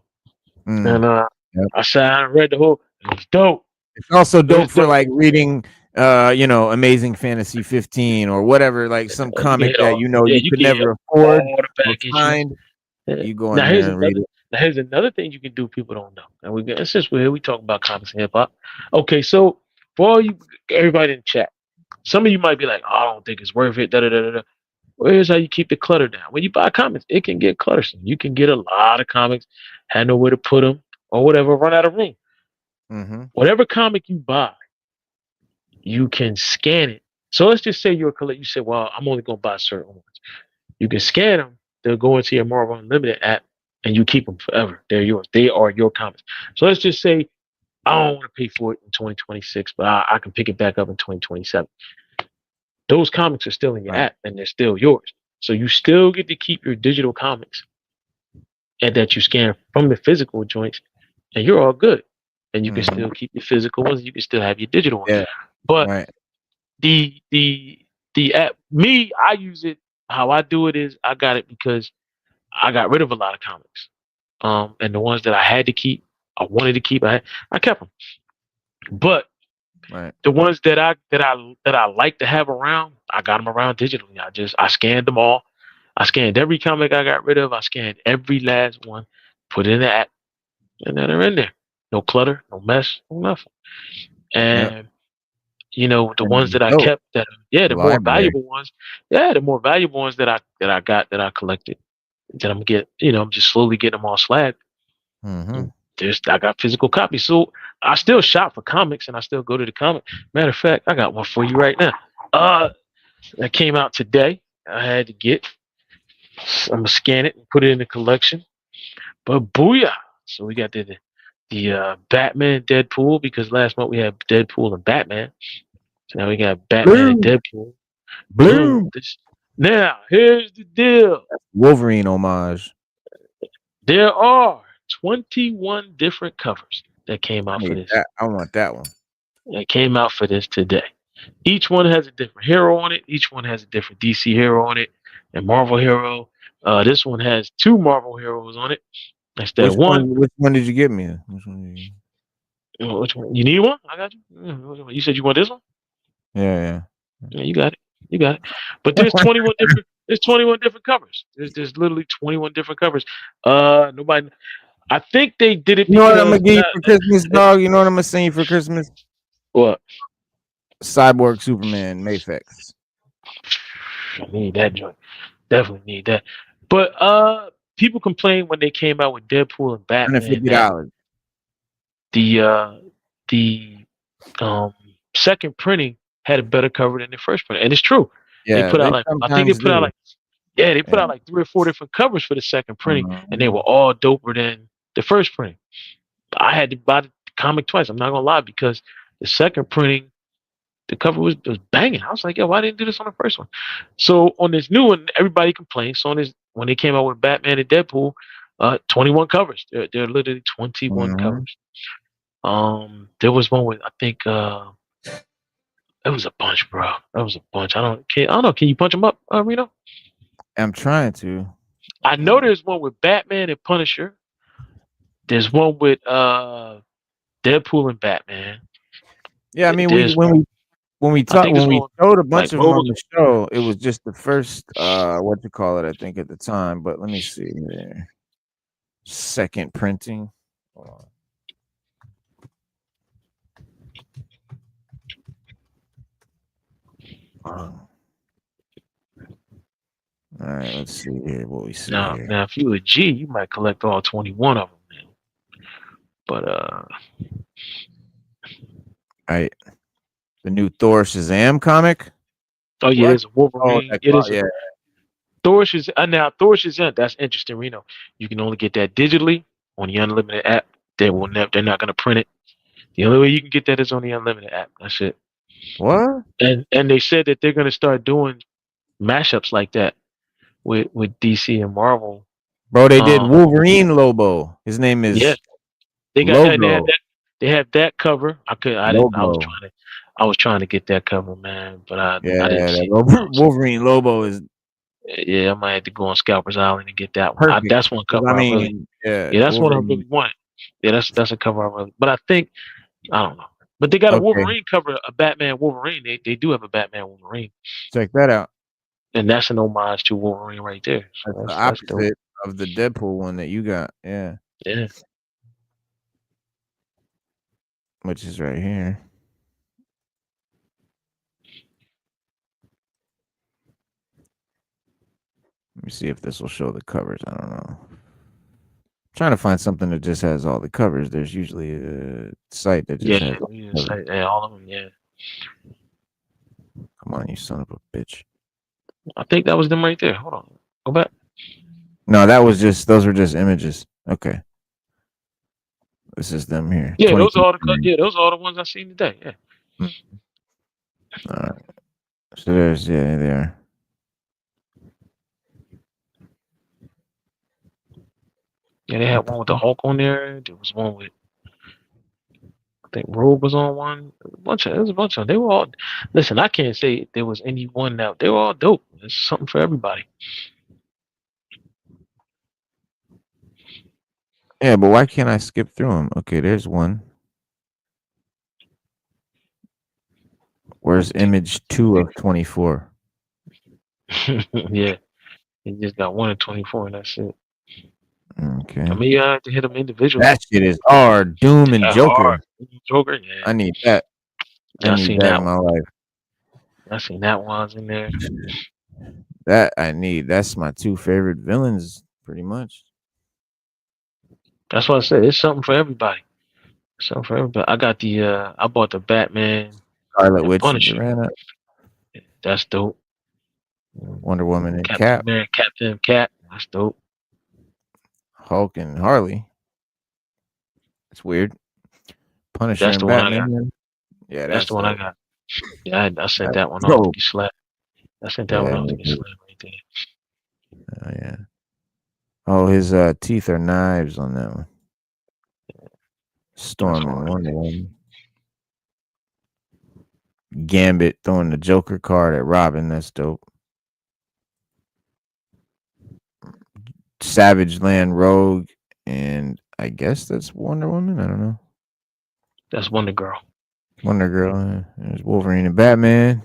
And I sat and read the whole. It was dope. It's also dope for like reading, Amazing Fantasy 15 or whatever, like some comic that you could never afford or find. You go in there and read it. Now here's another thing you can do people don't know. And since we're here, we talk about comics and hip hop. Okay, so for all everybody in the chat, some of you might be like, oh, I don't think it's worth it. Well, here's how you keep the clutter down. When you buy comics, it can get cluttersome. You can get a lot of comics, have nowhere to put them, or whatever, run out of room. Mm-hmm. Whatever comic you buy, you can scan it. So let's just say you're a collector. You say, well, I'm only going to buy certain ones. You can scan them. They'll go into your Marvel Unlimited app, and you keep them forever. They're yours. They are your comics. So let's just say I don't want to pay for it in 2026, but I can pick it back up in 2027. Those comics are still in your app, and they're still yours. So you still get to keep your digital comics and that you scan from the physical joints, and you're all good. And you can still keep your physical ones. You can still have your digital ones. Yeah. But the app, I use it. How I do it is I got it because I got rid of a lot of comics. And the ones that I had to keep, I wanted to keep, I kept them. But the ones that I like to have around, I got them around digitally. I scanned them all. I scanned every comic I got rid of. I scanned every last one, put it in the app, and then they're in there. No clutter, no mess, no nothing. And the ones that I kept the more valuable ones. Yeah, the more valuable ones that I collected. That I'm just slowly getting them all slabbed. I got physical copies. So I still shop for comics and I still go to the comic. Matter of fact, I got one for you right now. That came out today. I had to get. I'm gonna scan it and put it in the collection. But booyah! So we got the Batman Deadpool because last month we had Deadpool and Batman. So now we got Batman and Deadpool. Boom. Now here's the deal. Wolverine homage. There are 21 different covers that came out for this. I want that one. That came out for this today. Each one has a different hero on it. Each one has a different DC hero on it and Marvel hero. This one has 2 Marvel heroes on it instead of one. Which one did you give me? Which one? You need one? I got you. You said you want this one? Yeah, you got it. You got it. But there's 21 different. There's 21 different covers. There's literally 21 different covers. Nobody. I think they did it. You know what I'm gonna give you for Christmas, dog? You know what I'm gonna send you for Christmas? What? Cyborg Superman Mayfix. I need that joint. Definitely need that. But people complained when they came out with Deadpool and Batman. $150. The second printing had a better cover than the first print, and it's true. Yeah, they put out they put out like 3 or 4 different covers for the second printing, and they were all doper than the first printing. I had to buy the comic twice. I'm not gonna lie, because the second printing, the cover was banging. I was like, why didn't they do this on the first one? So on this new one, everybody complained. So on this, when they came out with Batman and Deadpool, 21 covers. They're literally 21 covers. There was one with, I think it was a bunch, bro. That was a bunch. I don't know. Can you punch them up, Reno? I'm trying to. I know there's one with Batman and Punisher. There's one with Deadpool and Batman. Yeah, I mean, There's when we showed a bunch like of them on Rogue. the show, it was just the first what you call it, I think at the time. But let me see there. Second printing. Hold on. All right, let's see here what we see here. Now, if you a G, you might collect all 21 of them. Man. But all right, the new Thor Shazam comic. Oh yeah, there's a Wolverine. Oh, It is yeah. Thor Shazam. Now Thor Shazam. That's interesting, Reno. You can only get that digitally on the Unlimited app. They will never. They're not going to print it. The only way you can get that is on the Unlimited app. That's it. What? And they said that they're going to start doing mashups like that with DC and Marvel. Bro, they did Wolverine Lobo. His name is They got Logo. that. They have that cover. I was trying to get that cover, man, but I didn't see it. Wolverine Lobo is. Yeah, I might have to go on Scalper's Island and get that one. That's one cover. That's one I really wanted. Yeah, that's a cover I really. But I think I don't know. But they got a Wolverine cover, a Batman Wolverine. They do have a Batman Wolverine. Check that out. And that's an homage to Wolverine right there. So that's the opposite of the Deadpool one that you got. Yeah. Yeah. Which is right here. Let me see if this will show the covers. I don't know. I'm trying to find something that just has all the covers. There's usually a site that just has all of them. Yeah. Come on, you son of a bitch. I think that was them right there. Hold on. Go back. No, those were just images. Okay. This is them here. Yeah, those are all the ones I seen today. Yeah. All right. So there's there. Yeah, they had one with the Hulk on there. There was one with I think Rogue was on one. There was a bunch of them. They were all listen, I can't say there was any one now. They were all dope. There's something for everybody. Yeah, but why can't I skip through them? Okay, there's one. Where's image 2 of 24? Yeah. He just got 1 of 24 and that's it. Okay. I mean, you have to hit them individually. That shit is hard. Doom and Joker. Joker, yeah. I need that. I need that in my life. I seen that one's in there. That I need. That's my 2 favorite villains, pretty much. That's what I said. It's something for everybody. I got I bought the Batman. Scarlet Witch. That's dope. Wonder Woman and Captain Cat. That's dope. Hulk and Harley. It's weird. Punisher and Batman. Yeah, that's the one I got. Yeah, I sent that one off to get slapped. I sent that one off to get slapped right there. Oh yeah. Oh, his teeth are knives on that one. Storm and Wonder Woman. Gambit throwing the Joker card at Robin. That's dope. Savage Land Rogue, and I guess that's Wonder Woman. I don't know. That's Wonder Girl. Wonder Girl. There's Wolverine and Batman.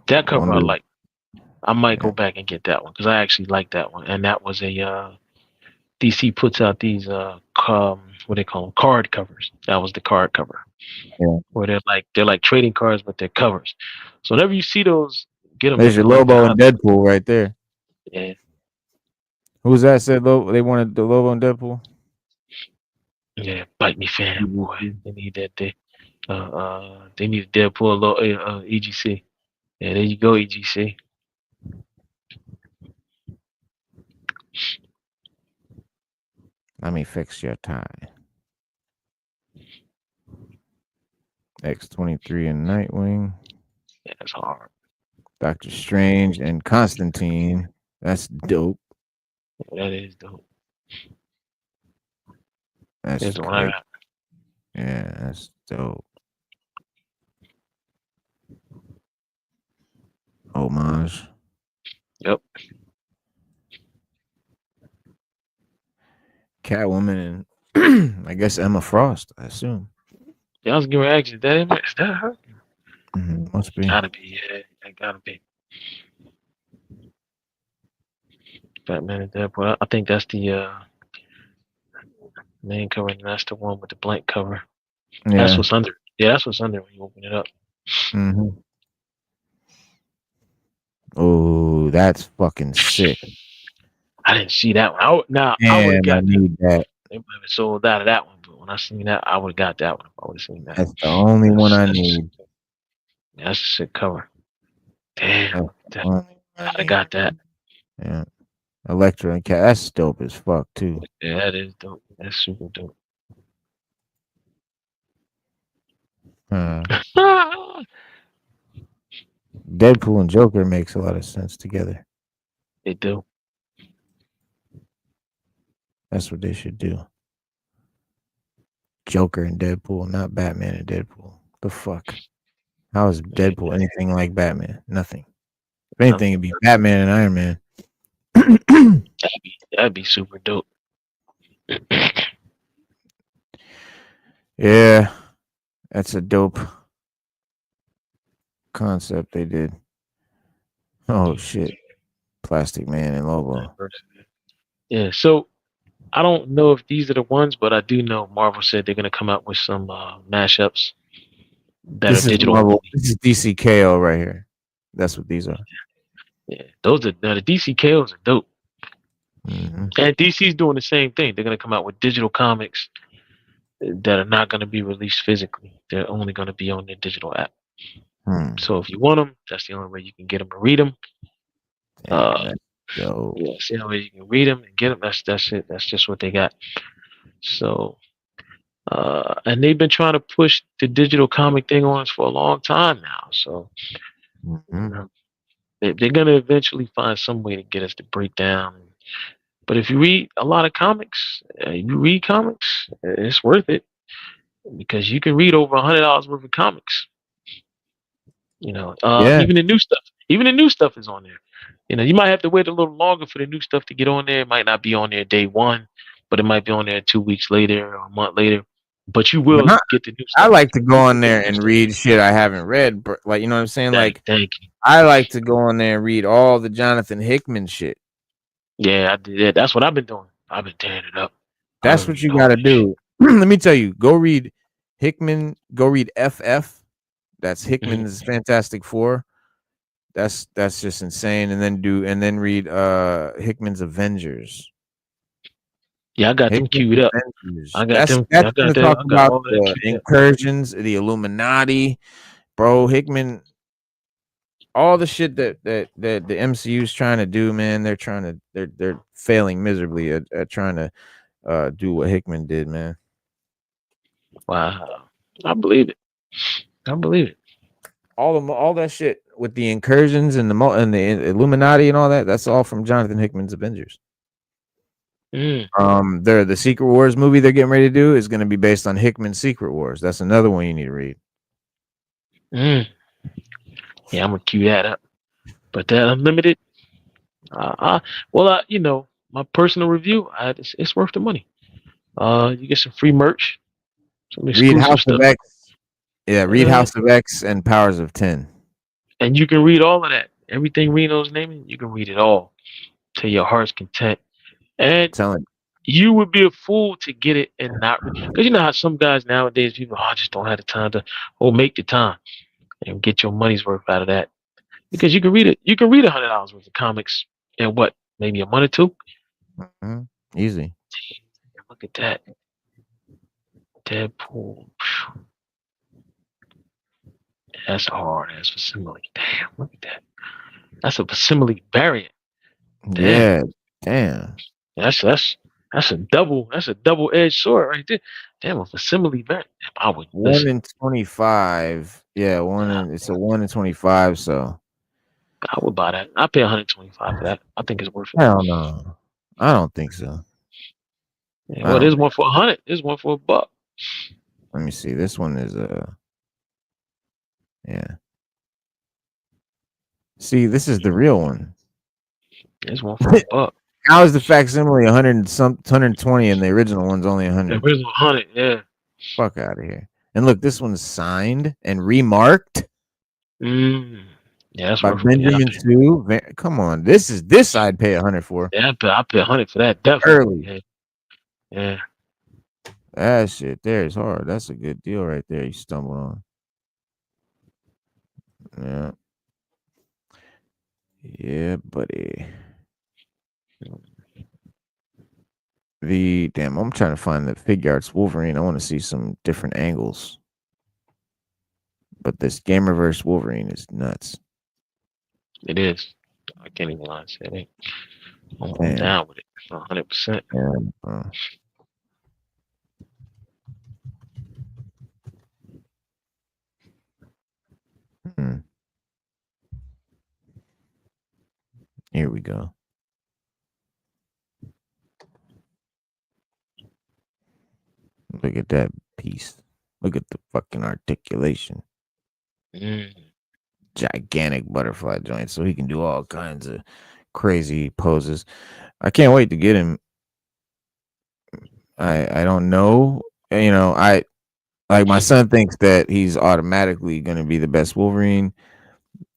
That cover I like. I might go back and get that one because I actually like that one. And that was a DC puts out these what they call them, card covers. That was the card cover. Yeah. Where they're like trading cards, but they're covers. So whenever you see those, get them. There's your Lobo and Deadpool right there. Yeah. Who's that said they wanted the Lobo and Deadpool? Yeah, bite me fan boy. They need that they need Deadpool EGC. Yeah, there you go, EGC. Let me fix your tie. X-23 and Nightwing. Yeah, that's hard. Doctor Strange and Constantine. That's dope. Yeah, that is dope. That's the one I got. Yeah, that's dope. homage. Yep. Catwoman and I guess Emma Frost, I assume. Yeah, I was giving ask you, is that her? Must be. Gotta be, yeah. That gotta be. Batman and Deadpool. I think that's the main cover, and that's the one with the blank cover. Yeah. That's what's under. Yeah, that's what's under when you open it up. Oh, that's fucking sick. I didn't see that one. I would have got that. They might have sold out of that one, but when I seen that, I would have got that one. I would have seen that. That's the only one I need. Yeah, that's a sick cover. Damn. I got that. Yeah. Electra and Cat. That's dope as fuck, too. Yeah, that is dope. That's super dope. Deadpool and Joker makes a lot of sense together. They do. That's what they should do. Joker and Deadpool, not Batman and Deadpool. The fuck? How is Deadpool anything like Batman? Nothing. If anything, it'd be Batman and Iron Man. That'd be super dope. Yeah, that's a dope concept they did. Oh shit. Plastic Man and Lobo. Yeah, so I don't know if these are the ones, but I do know Marvel said they're gonna come out with some mashups that This are is digital. Marvel. This is DCKO right here. That's what these are. Yeah, those are the DCKOs are dope. Mm-hmm. And DC's doing the same thing. They're gonna come out with digital comics that are not gonna be released physically. They're only gonna be on their digital app. So if you want them, that's the only way you can get them and read them. Yeah, it's the only way you can read them and get them. That's it. That's just what they got. So, and they've been trying to push the digital comic thing on us for a long time now. So, they're gonna eventually find some way to get us to break down. But if you read a lot of comics, it's worth it because you can read over $100 worth of comics. You know, even the new stuff. Even the new stuff is on there. You know, you might have to wait a little longer for the new stuff to get on there. It might not be on there day one, but it might be on there 2 weeks later or a month later. But you will get the new stuff. I like to go on there and read shit I haven't read. Like, you know what I'm saying? Like, thank you. I like to go on there and read all the Jonathan Hickman shit. Yeah, I did. That's what I've been doing. I've been tearing it up. That's what you got to do. Let me tell you. Go read Hickman. Go read FF. That's Hickman's Fantastic Four. That's just insane. And then read Hickman's Avengers. Yeah, I got them queued up. I got them. That's gonna talk about the incursions, the Illuminati, bro. Hickman, all the shit that the MCU is trying to do, man. They're failing miserably at trying to do what Hickman did, man. Wow, I believe it. All that shit with the incursions and the Illuminati and all that. That's all from Jonathan Hickman's Avengers. The Secret Wars movie they're getting ready to do is going to be based on Hickman's Secret Wars. That's another one you need to read. Yeah, I'm gonna queue that up. But that Unlimited, you know, my personal review, it's worth the money. You get some free merch. Read House of X. Yeah, read House of X and Powers of 10. And you can read all of that. Everything Reno's naming, you can read it all to your heart's content. And you would be a fool to get it and not read. Because you know how some guys nowadays, people, I just don't have the time to, make the time and get your money's worth out of that. Because you can read it. You can read $100 worth of comics in what, maybe a month or two? Easy. Look at that. Deadpool. That's a hard ass facsimile. Damn, look at that. That's a facsimile variant. Damn. Yeah, damn. That's a double-edged sword right there. Damn, a facsimile variant. I would 1 in 25. Yeah, it's a 1 in 25. So I would buy that. I pay $125 for that. I think it's worth it. Hell no, I don't think so. Yeah, well, there's one for $100. There's one for $1. Let me see. This one is yeah. See, this is the real one. This one for $1. How is the facsimile 120 and the original one's only 100? The original 100, yeah. Fuck out of here. And look, this one's signed and remarked. Yeah, that's by Benjamin Sue. Come on, this I'd pay 100 for. Yeah, I pay 100 for that definitely. Early. Yeah. That shit there is hard. That's a good deal right there. You stumbled on. Yeah. Yeah, buddy. I'm trying to find the Figure Arts Wolverine. I want to see some different angles. But this Gamerverse Wolverine is nuts. It is. I can't even lie. I'm down with it. 100%. Yeah, Here we go. Look at that piece. Look at the fucking articulation. Gigantic butterfly joint, so he can do all kinds of crazy poses. I can't wait to get him. I don't know. You know, my son thinks that he's automatically going to be the best Wolverine.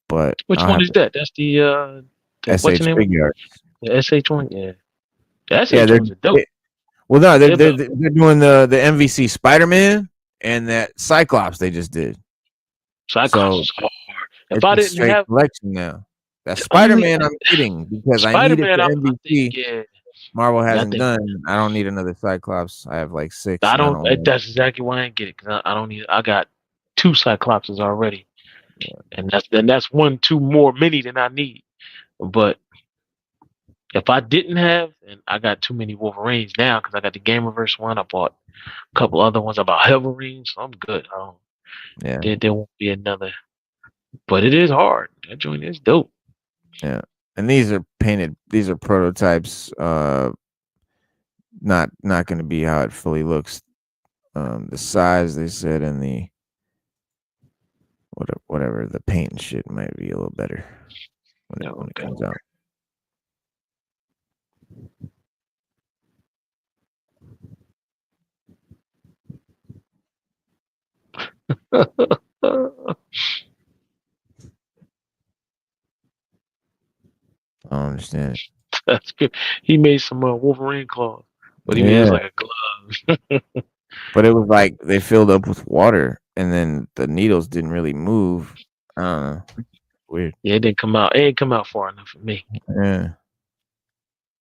But which one is that? That's the SH Figure. The SH one, yeah. The SH they're dope. Well, no, they're doing the MVC Spider-Man and that Cyclops they just did. Cyclops is hard. If I didn't have collection now, that Spider-Man I'm getting because I need it for MVC. Marvel hasn't done. I don't need another Cyclops. I have like 6. I don't. That's exactly why I didn't get it because I don't need. I got 2 Cyclopses already, and that's 1, 2 more many than I need. But if I didn't have, and I got too many Wolverines now because I got the Gamerverse one. I bought a couple other ones. I bought Wolverine, so I'm good. There won't be another. But it is hard. That joint is dope. Yeah. And these are painted. These are prototypes. Not going to be how it fully looks. The size they said and the whatever the paint and shit might be a little better when it comes out. I don't understand. That's good. He made some Wolverine claws, but he made like a glove. But it was like they filled up with water, and then the needles didn't really move. I don't know. Weird. Yeah, it didn't come out. It ain't come out far enough for me. Yeah.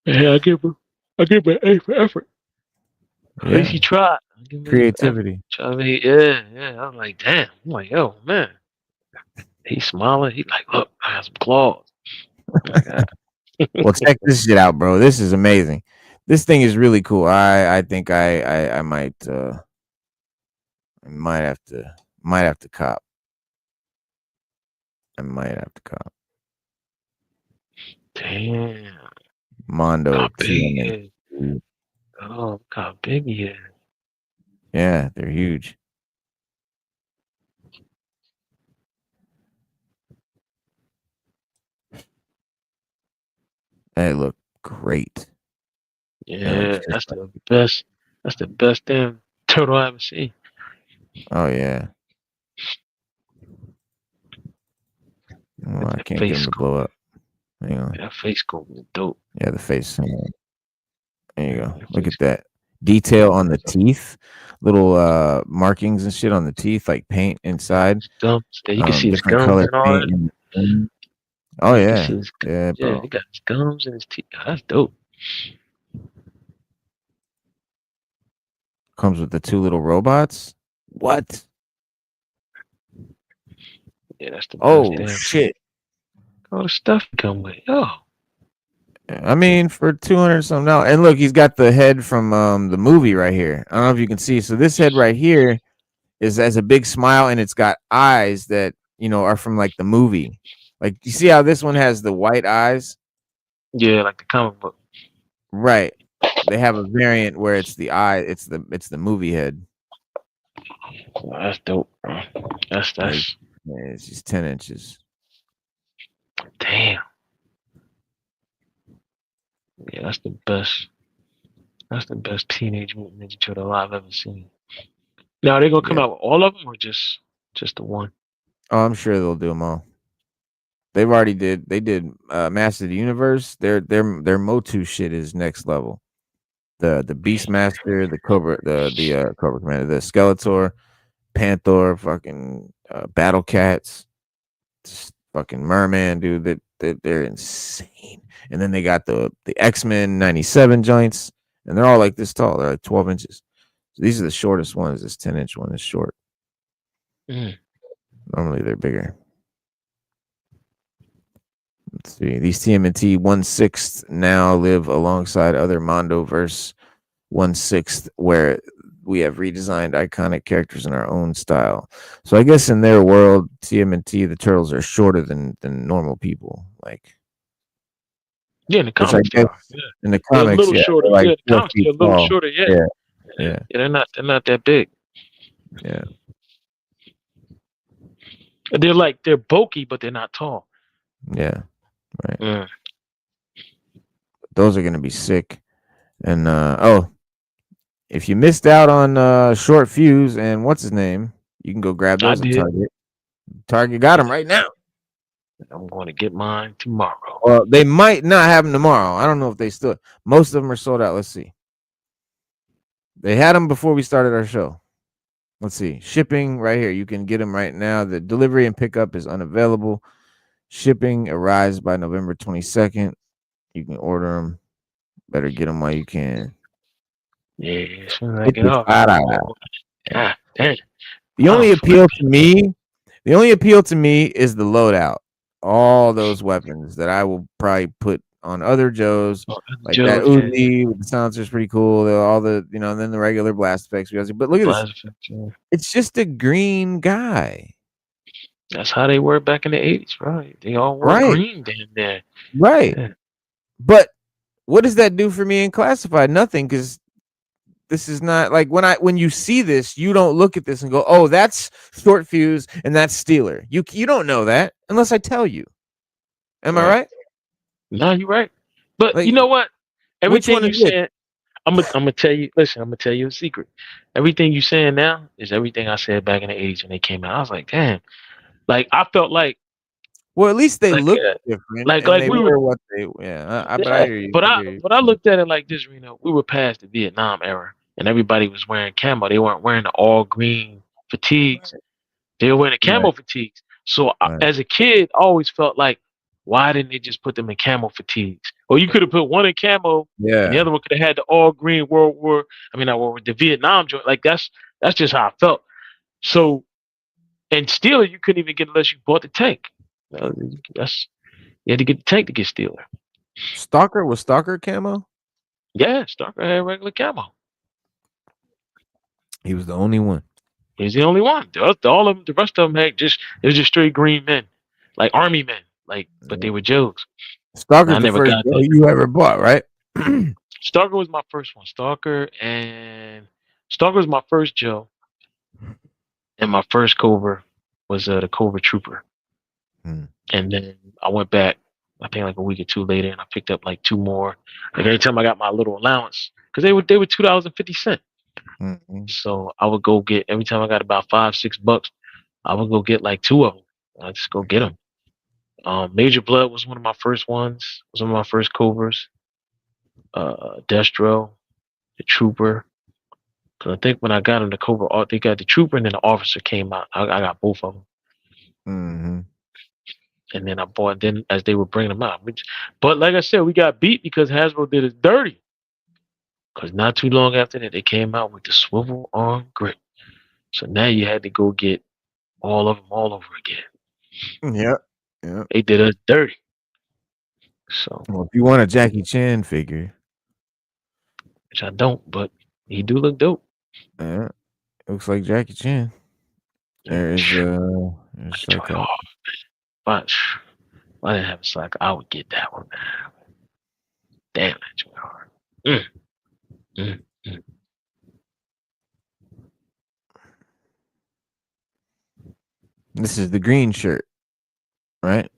Yeah, I give him an A for effort. At least he tried. Creativity. Yeah. I was like, damn. I'm like, yo, man. He's smiling. He's like, look, I have some claws. Well, check this shit out, bro. This is amazing. This thing is really cool. I think I might have to cop. I might have to cop. Damn. Mondo. How big oh, how big he is. Yeah, they're huge. They look great. Yeah, that's the best. That's the best damn turtle I ever seen. Oh yeah. Oh, I can't get him to blow up. Hang on. That face sculpt is dope. Yeah, the face. There you go. Look at that detail on the teeth. Little markings and shit on the teeth, like paint inside. Gums. You can see his gums and all that. Oh yeah, yeah, bro. He got his gums and his teeth. Oh, that's dope. Comes with the 2 little robots. What? Yeah, that's the best. Oh shit! All the stuff come with. I mean, for $200 something now, and look, he's got the head from the movie right here. I don't know if you can see. So this head right here has a big smile, and it's got eyes that are from like the movie. Like, you see how this one has the white eyes? Yeah, like the comic book. Right. They have a variant where it's the eye. It's the movie head. Oh, that's dope, bro. That's it's just 10 inches. Damn. Yeah, that's the best. That's the best Teenage Mutant Ninja Turtle I've ever seen. Now, are they gonna come out with all of them or just the one? Oh, I'm sure they'll do them all. They've already did. They did Master of the Universe. Their Motu shit is next level. The Beastmaster, the Cobra, the Cobra Commander, the Skeletor, Panther, fucking Battle Cats, fucking Merman, dude. They're insane. And then they got the X-Men 97 joints, and they're all like this tall. They're like 12 inches. So these are the shortest ones. This 10-inch one is short. Normally they're bigger. Let's see. These TMNT 1/6 now live alongside other Mondoverse 1/6, where we have redesigned iconic characters in our own style. So I guess in their world, TMNT, the turtles are shorter than normal people. Like, yeah, in the comics, in the comics, a little shorter. Like yeah, the comics are a little shorter. Yeah. They're not that big. Yeah. They're bulky, but they're not tall. Yeah. Right. Those are gonna be sick. And if you missed out on Short Fuse and what's his name, you can go grab those at Target. Target got them right now. I'm going to get mine tomorrow. Well, they might not have them tomorrow. I don't know if they still. Most of them are sold out. Let's see. They had them before we started our show. Let's see. Shipping right here. You can get them right now. The delivery and pickup is unavailable. Shipping arrives by November 22nd. You can order them. Better get them while you can. Yeah, as soon as I get off. God damn. The only appeal to me is the loadout. All those weapons that I will probably put on other Joes, like that Uzi with the silencer is pretty cool. All the and then the regular blast effects. But look at this. It's just a green guy. That's how they were back in the 80s, right? They all wore green down there. Right. Yeah. But what does that do for me in classified? Nothing, because this is not like when you see this, you don't look at this and go, "Oh, that's Short Fuse and that's Steeler." You don't know that unless I tell you. Am I right? No, you're right. But like, you know what? Everything you said, I'm gonna tell you. Listen, I'm gonna tell you a secret. Everything you saying now is everything I said back in the 80s when they came out. I was like, damn. Like I felt like. Well, at least they look different. Like they we were what they. Yeah, but I hear you. But I looked at it like this, Reno. We were past the Vietnam era, and everybody was wearing camo. They weren't wearing the all green fatigues. They were wearing the camo fatigues. So as a kid, I always felt like, why didn't they just put them in camo fatigues? Or you could have put one in camo, and the other one could have had the all green the Vietnam joint. Like that's just how I felt. So, and Steeler, you couldn't even get unless you bought the tank. You had to get the tank to get Steeler. Stalker was Stalker camo? Yeah, Stalker had regular camo. He was the only one. He's the only one. All of them, the rest of them had just straight green men, like army men, but they were Joes. Stalker's the first Joe you ever bought, right? Stalker was my first one. Stalker was my first Joe, and my first Cobra was the Cobra Trooper. And then I went back, I think like a week or two later, and I picked up like two more. Like every time I got my little allowance, because they were $2.50. So I would go get, every time I got about $5-6, I would go get like two of them. I just go get them. Major Blood was one of my first ones. Was one of my first Cobras. Destro, the Trooper. Because I think when I got him, the Cobra, they got the Trooper, and then the Officer came out. I got both of them. And then I bought, then as they were bringing them out. But like I said, we got beat because Hasbro did us dirty. Because not too long after that, they came out with the swivel arm grip. So now you had to go get all of them all over again. Yeah. They did us dirty. So, well, if you want a Jackie Chan figure, which I don't, but he do look dope. Yeah, looks like Jackie Chan. There's like a... But I didn't have a slack. I would get that one, man. Damn, that's hard. This is the green shirt, right?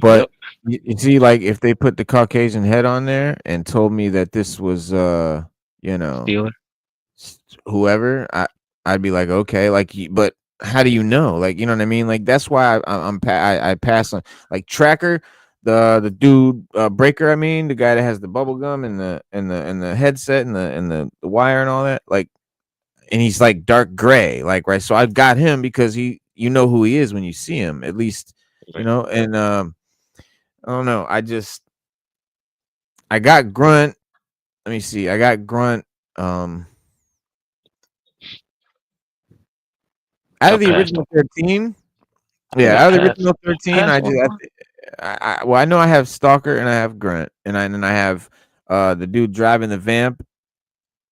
But you see, like if they put the Caucasian head on there and told me that this was Steeler. whoever, I'd be like, okay, like, but how do you know? Like, you know what I mean? Like that's why I pass on like Tracker, the dude Breaker. I mean, the guy that has the bubble gum and the headset and the wire and all that. Like, and he's like dark gray, like right. So I've got him because you know who he is when you see him, at least, you know. And I don't know. I got Grunt. Let me see. I got Grunt. Out of the original 13. Yeah, out of the original 13, I know I have Stalker and I have Grunt, and I have the dude driving the vamp,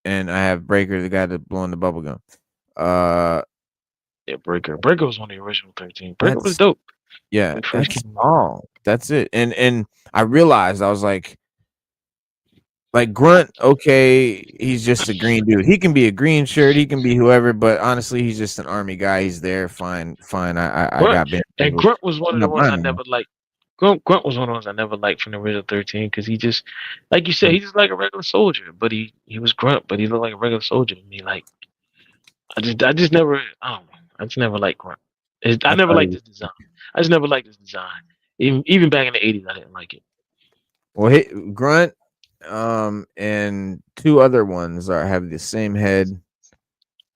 and I have Breaker, the guy that blowing the bubble gum. Yeah, Breaker. Breaker was one of the original 13. Breaker was dope. Yeah, that's all. That's it. And I realized I was like Grunt, okay, he's just a green dude. He can be a green shirt, he can be whoever, but honestly, he's just an army guy. He's there, fine. I got banned. And Grunt was one of the ones I never liked. Grunt was one of the ones I never liked from the original 13 because he just, like you said, he's just like a regular soldier. But he was Grunt, but he looked like a regular soldier to me. Like I just never, I don't know. I just never liked Grunt. I never liked his design. I just never liked his design. Even back in the 80s, I didn't like it. Well, Grunt, and two other ones have the same head.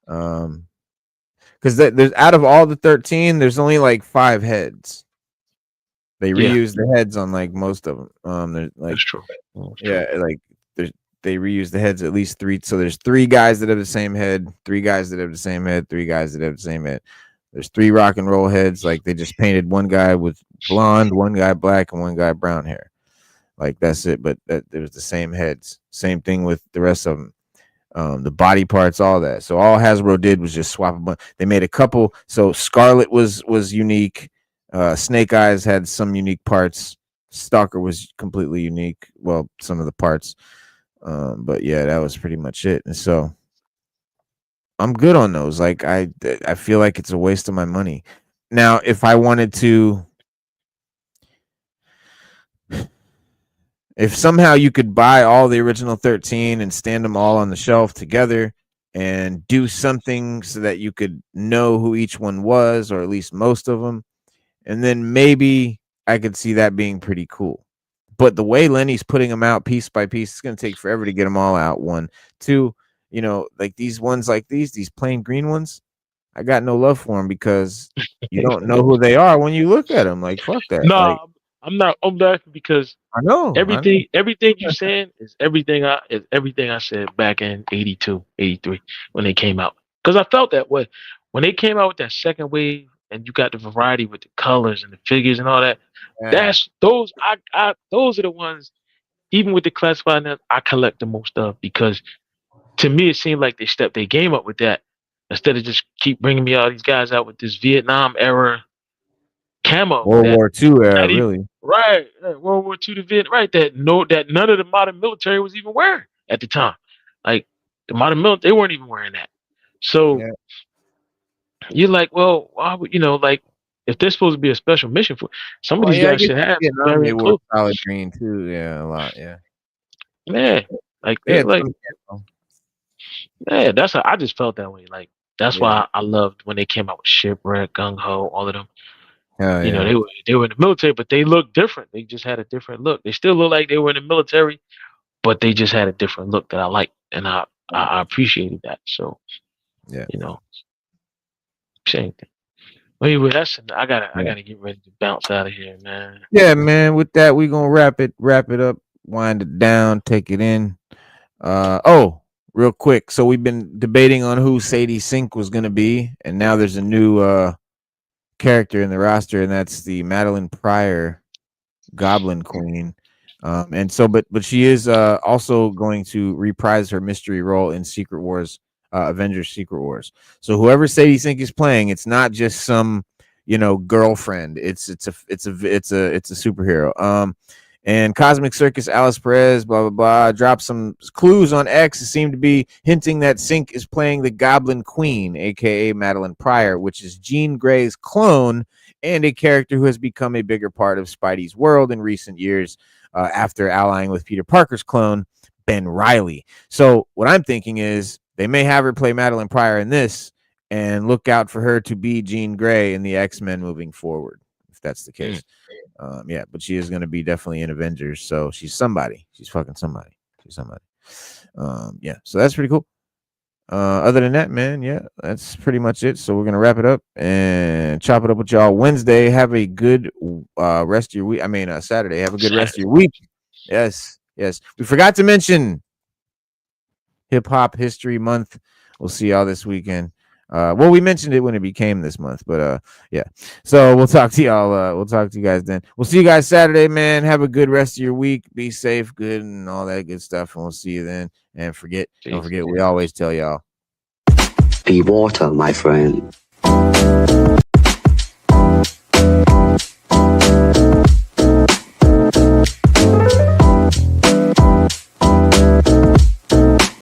Because there's out of all the 13, there's only like 5 heads. They reuse the heads on like most of them. There's like, that's true. Yeah, like they reuse the heads at least 3. So there's 3 guys that have the same head, 3 guys that have the same head, 3 guys that have the same head. There's 3 rock and roll heads. Like they just painted one guy with blonde, one guy black, and one guy brown hair. Like that's it. But there was the same heads. Same thing with the rest of them. The body parts, all that. So all Hasbro did was just swap a bunch. They made a couple. So Scarlet was unique. Snake Eyes had some unique parts. Stalker was completely unique. Well, some of the parts. But yeah, that was pretty much it. And so I'm good on those. Like I feel like it's a waste of my money. Now, if I wanted to, if somehow you could buy all the original 13 and stand them all on the shelf together and do something so that you could know who each one was, or at least most of them, and then maybe I could see that being pretty cool. But the way Lenny's putting them out piece by piece, it's going to take forever to get them all out. 1, 2, like these ones like these plain green ones, I got no love for them because you don't know who they are when you look at them. Like, fuck that. No, like, I'm not because I know everything you're saying is everything I said back in 82, 83 when they came out. Because I felt that way. When they came out with that second wave and you got the variety with the colors and the figures and all that, those are the ones, even with the classified, I collect the most of, because to me it seemed like they stepped their game up with that instead of just keep bringing me all these guys out with this Vietnam era camo, World War II era, really. Right, World War II to Vietnam, right? That none of the modern military was even wearing at the time. Like the modern military, they weren't even wearing that. So you're like, well, why would, like if they're supposed to be a special mission for some of these guys should have they wore solid green too. Yeah, a lot. Yeah. Man, like man, that's how I just felt that way. Like that's why I loved when they came out with Shipwreck, Gung Ho, all of them. They were in the military, but they looked different. They just had a different look. They still look like they were in the military, but they just had a different look that I liked, and I appreciated that. So, same thing. Anyway, I gotta get ready to bounce out of here, man. Yeah, man. With that, we're gonna wrap it up, wind it down, take it in. Real quick. So we've been debating on who Sadie Sink was gonna be, and now there's a new character in the roster, and that's the Madelyn Pryor Goblin Queen. And so but she is also going to reprise her mystery role in Secret Wars, Avengers Secret Wars. So whoever Sadie Sink is playing, it's not just some girlfriend. It's a superhero. And Cosmic Circus Alice Perez, blah blah blah, dropped some clues on X. It seemed to be hinting that Sink is playing the Goblin Queen, aka Madelyn Pryor, which is Jean Grey's clone and a character who has become a bigger part of Spidey's world in recent years after allying with Peter Parker's clone, Ben Reilly. So what I'm thinking is they may have her play Madelyn Pryor in this, and look out for her to be Jean Grey in the X-Men moving forward, if that's the case. Yeah, but she is going to be definitely in Avengers, so she's somebody. She's fucking somebody. She's somebody. Yeah, so that's pretty cool. Other than that, man, yeah, that's pretty much it. So we're gonna wrap it up and chop it up with y'all Wednesday. Have a good rest of your week. I mean, Saturday. Have a good rest of your week. Yes. We forgot to mention Hip Hop History Month. We'll see y'all this weekend. Well, we mentioned it when it became this month, but yeah. So we'll talk to y'all. We'll talk to you guys then. We'll see you guys Saturday, man. Have a good rest of your week. Be safe, good, and all that good stuff. And we'll see you then. And don't forget, we always tell y'all, be water, my friend.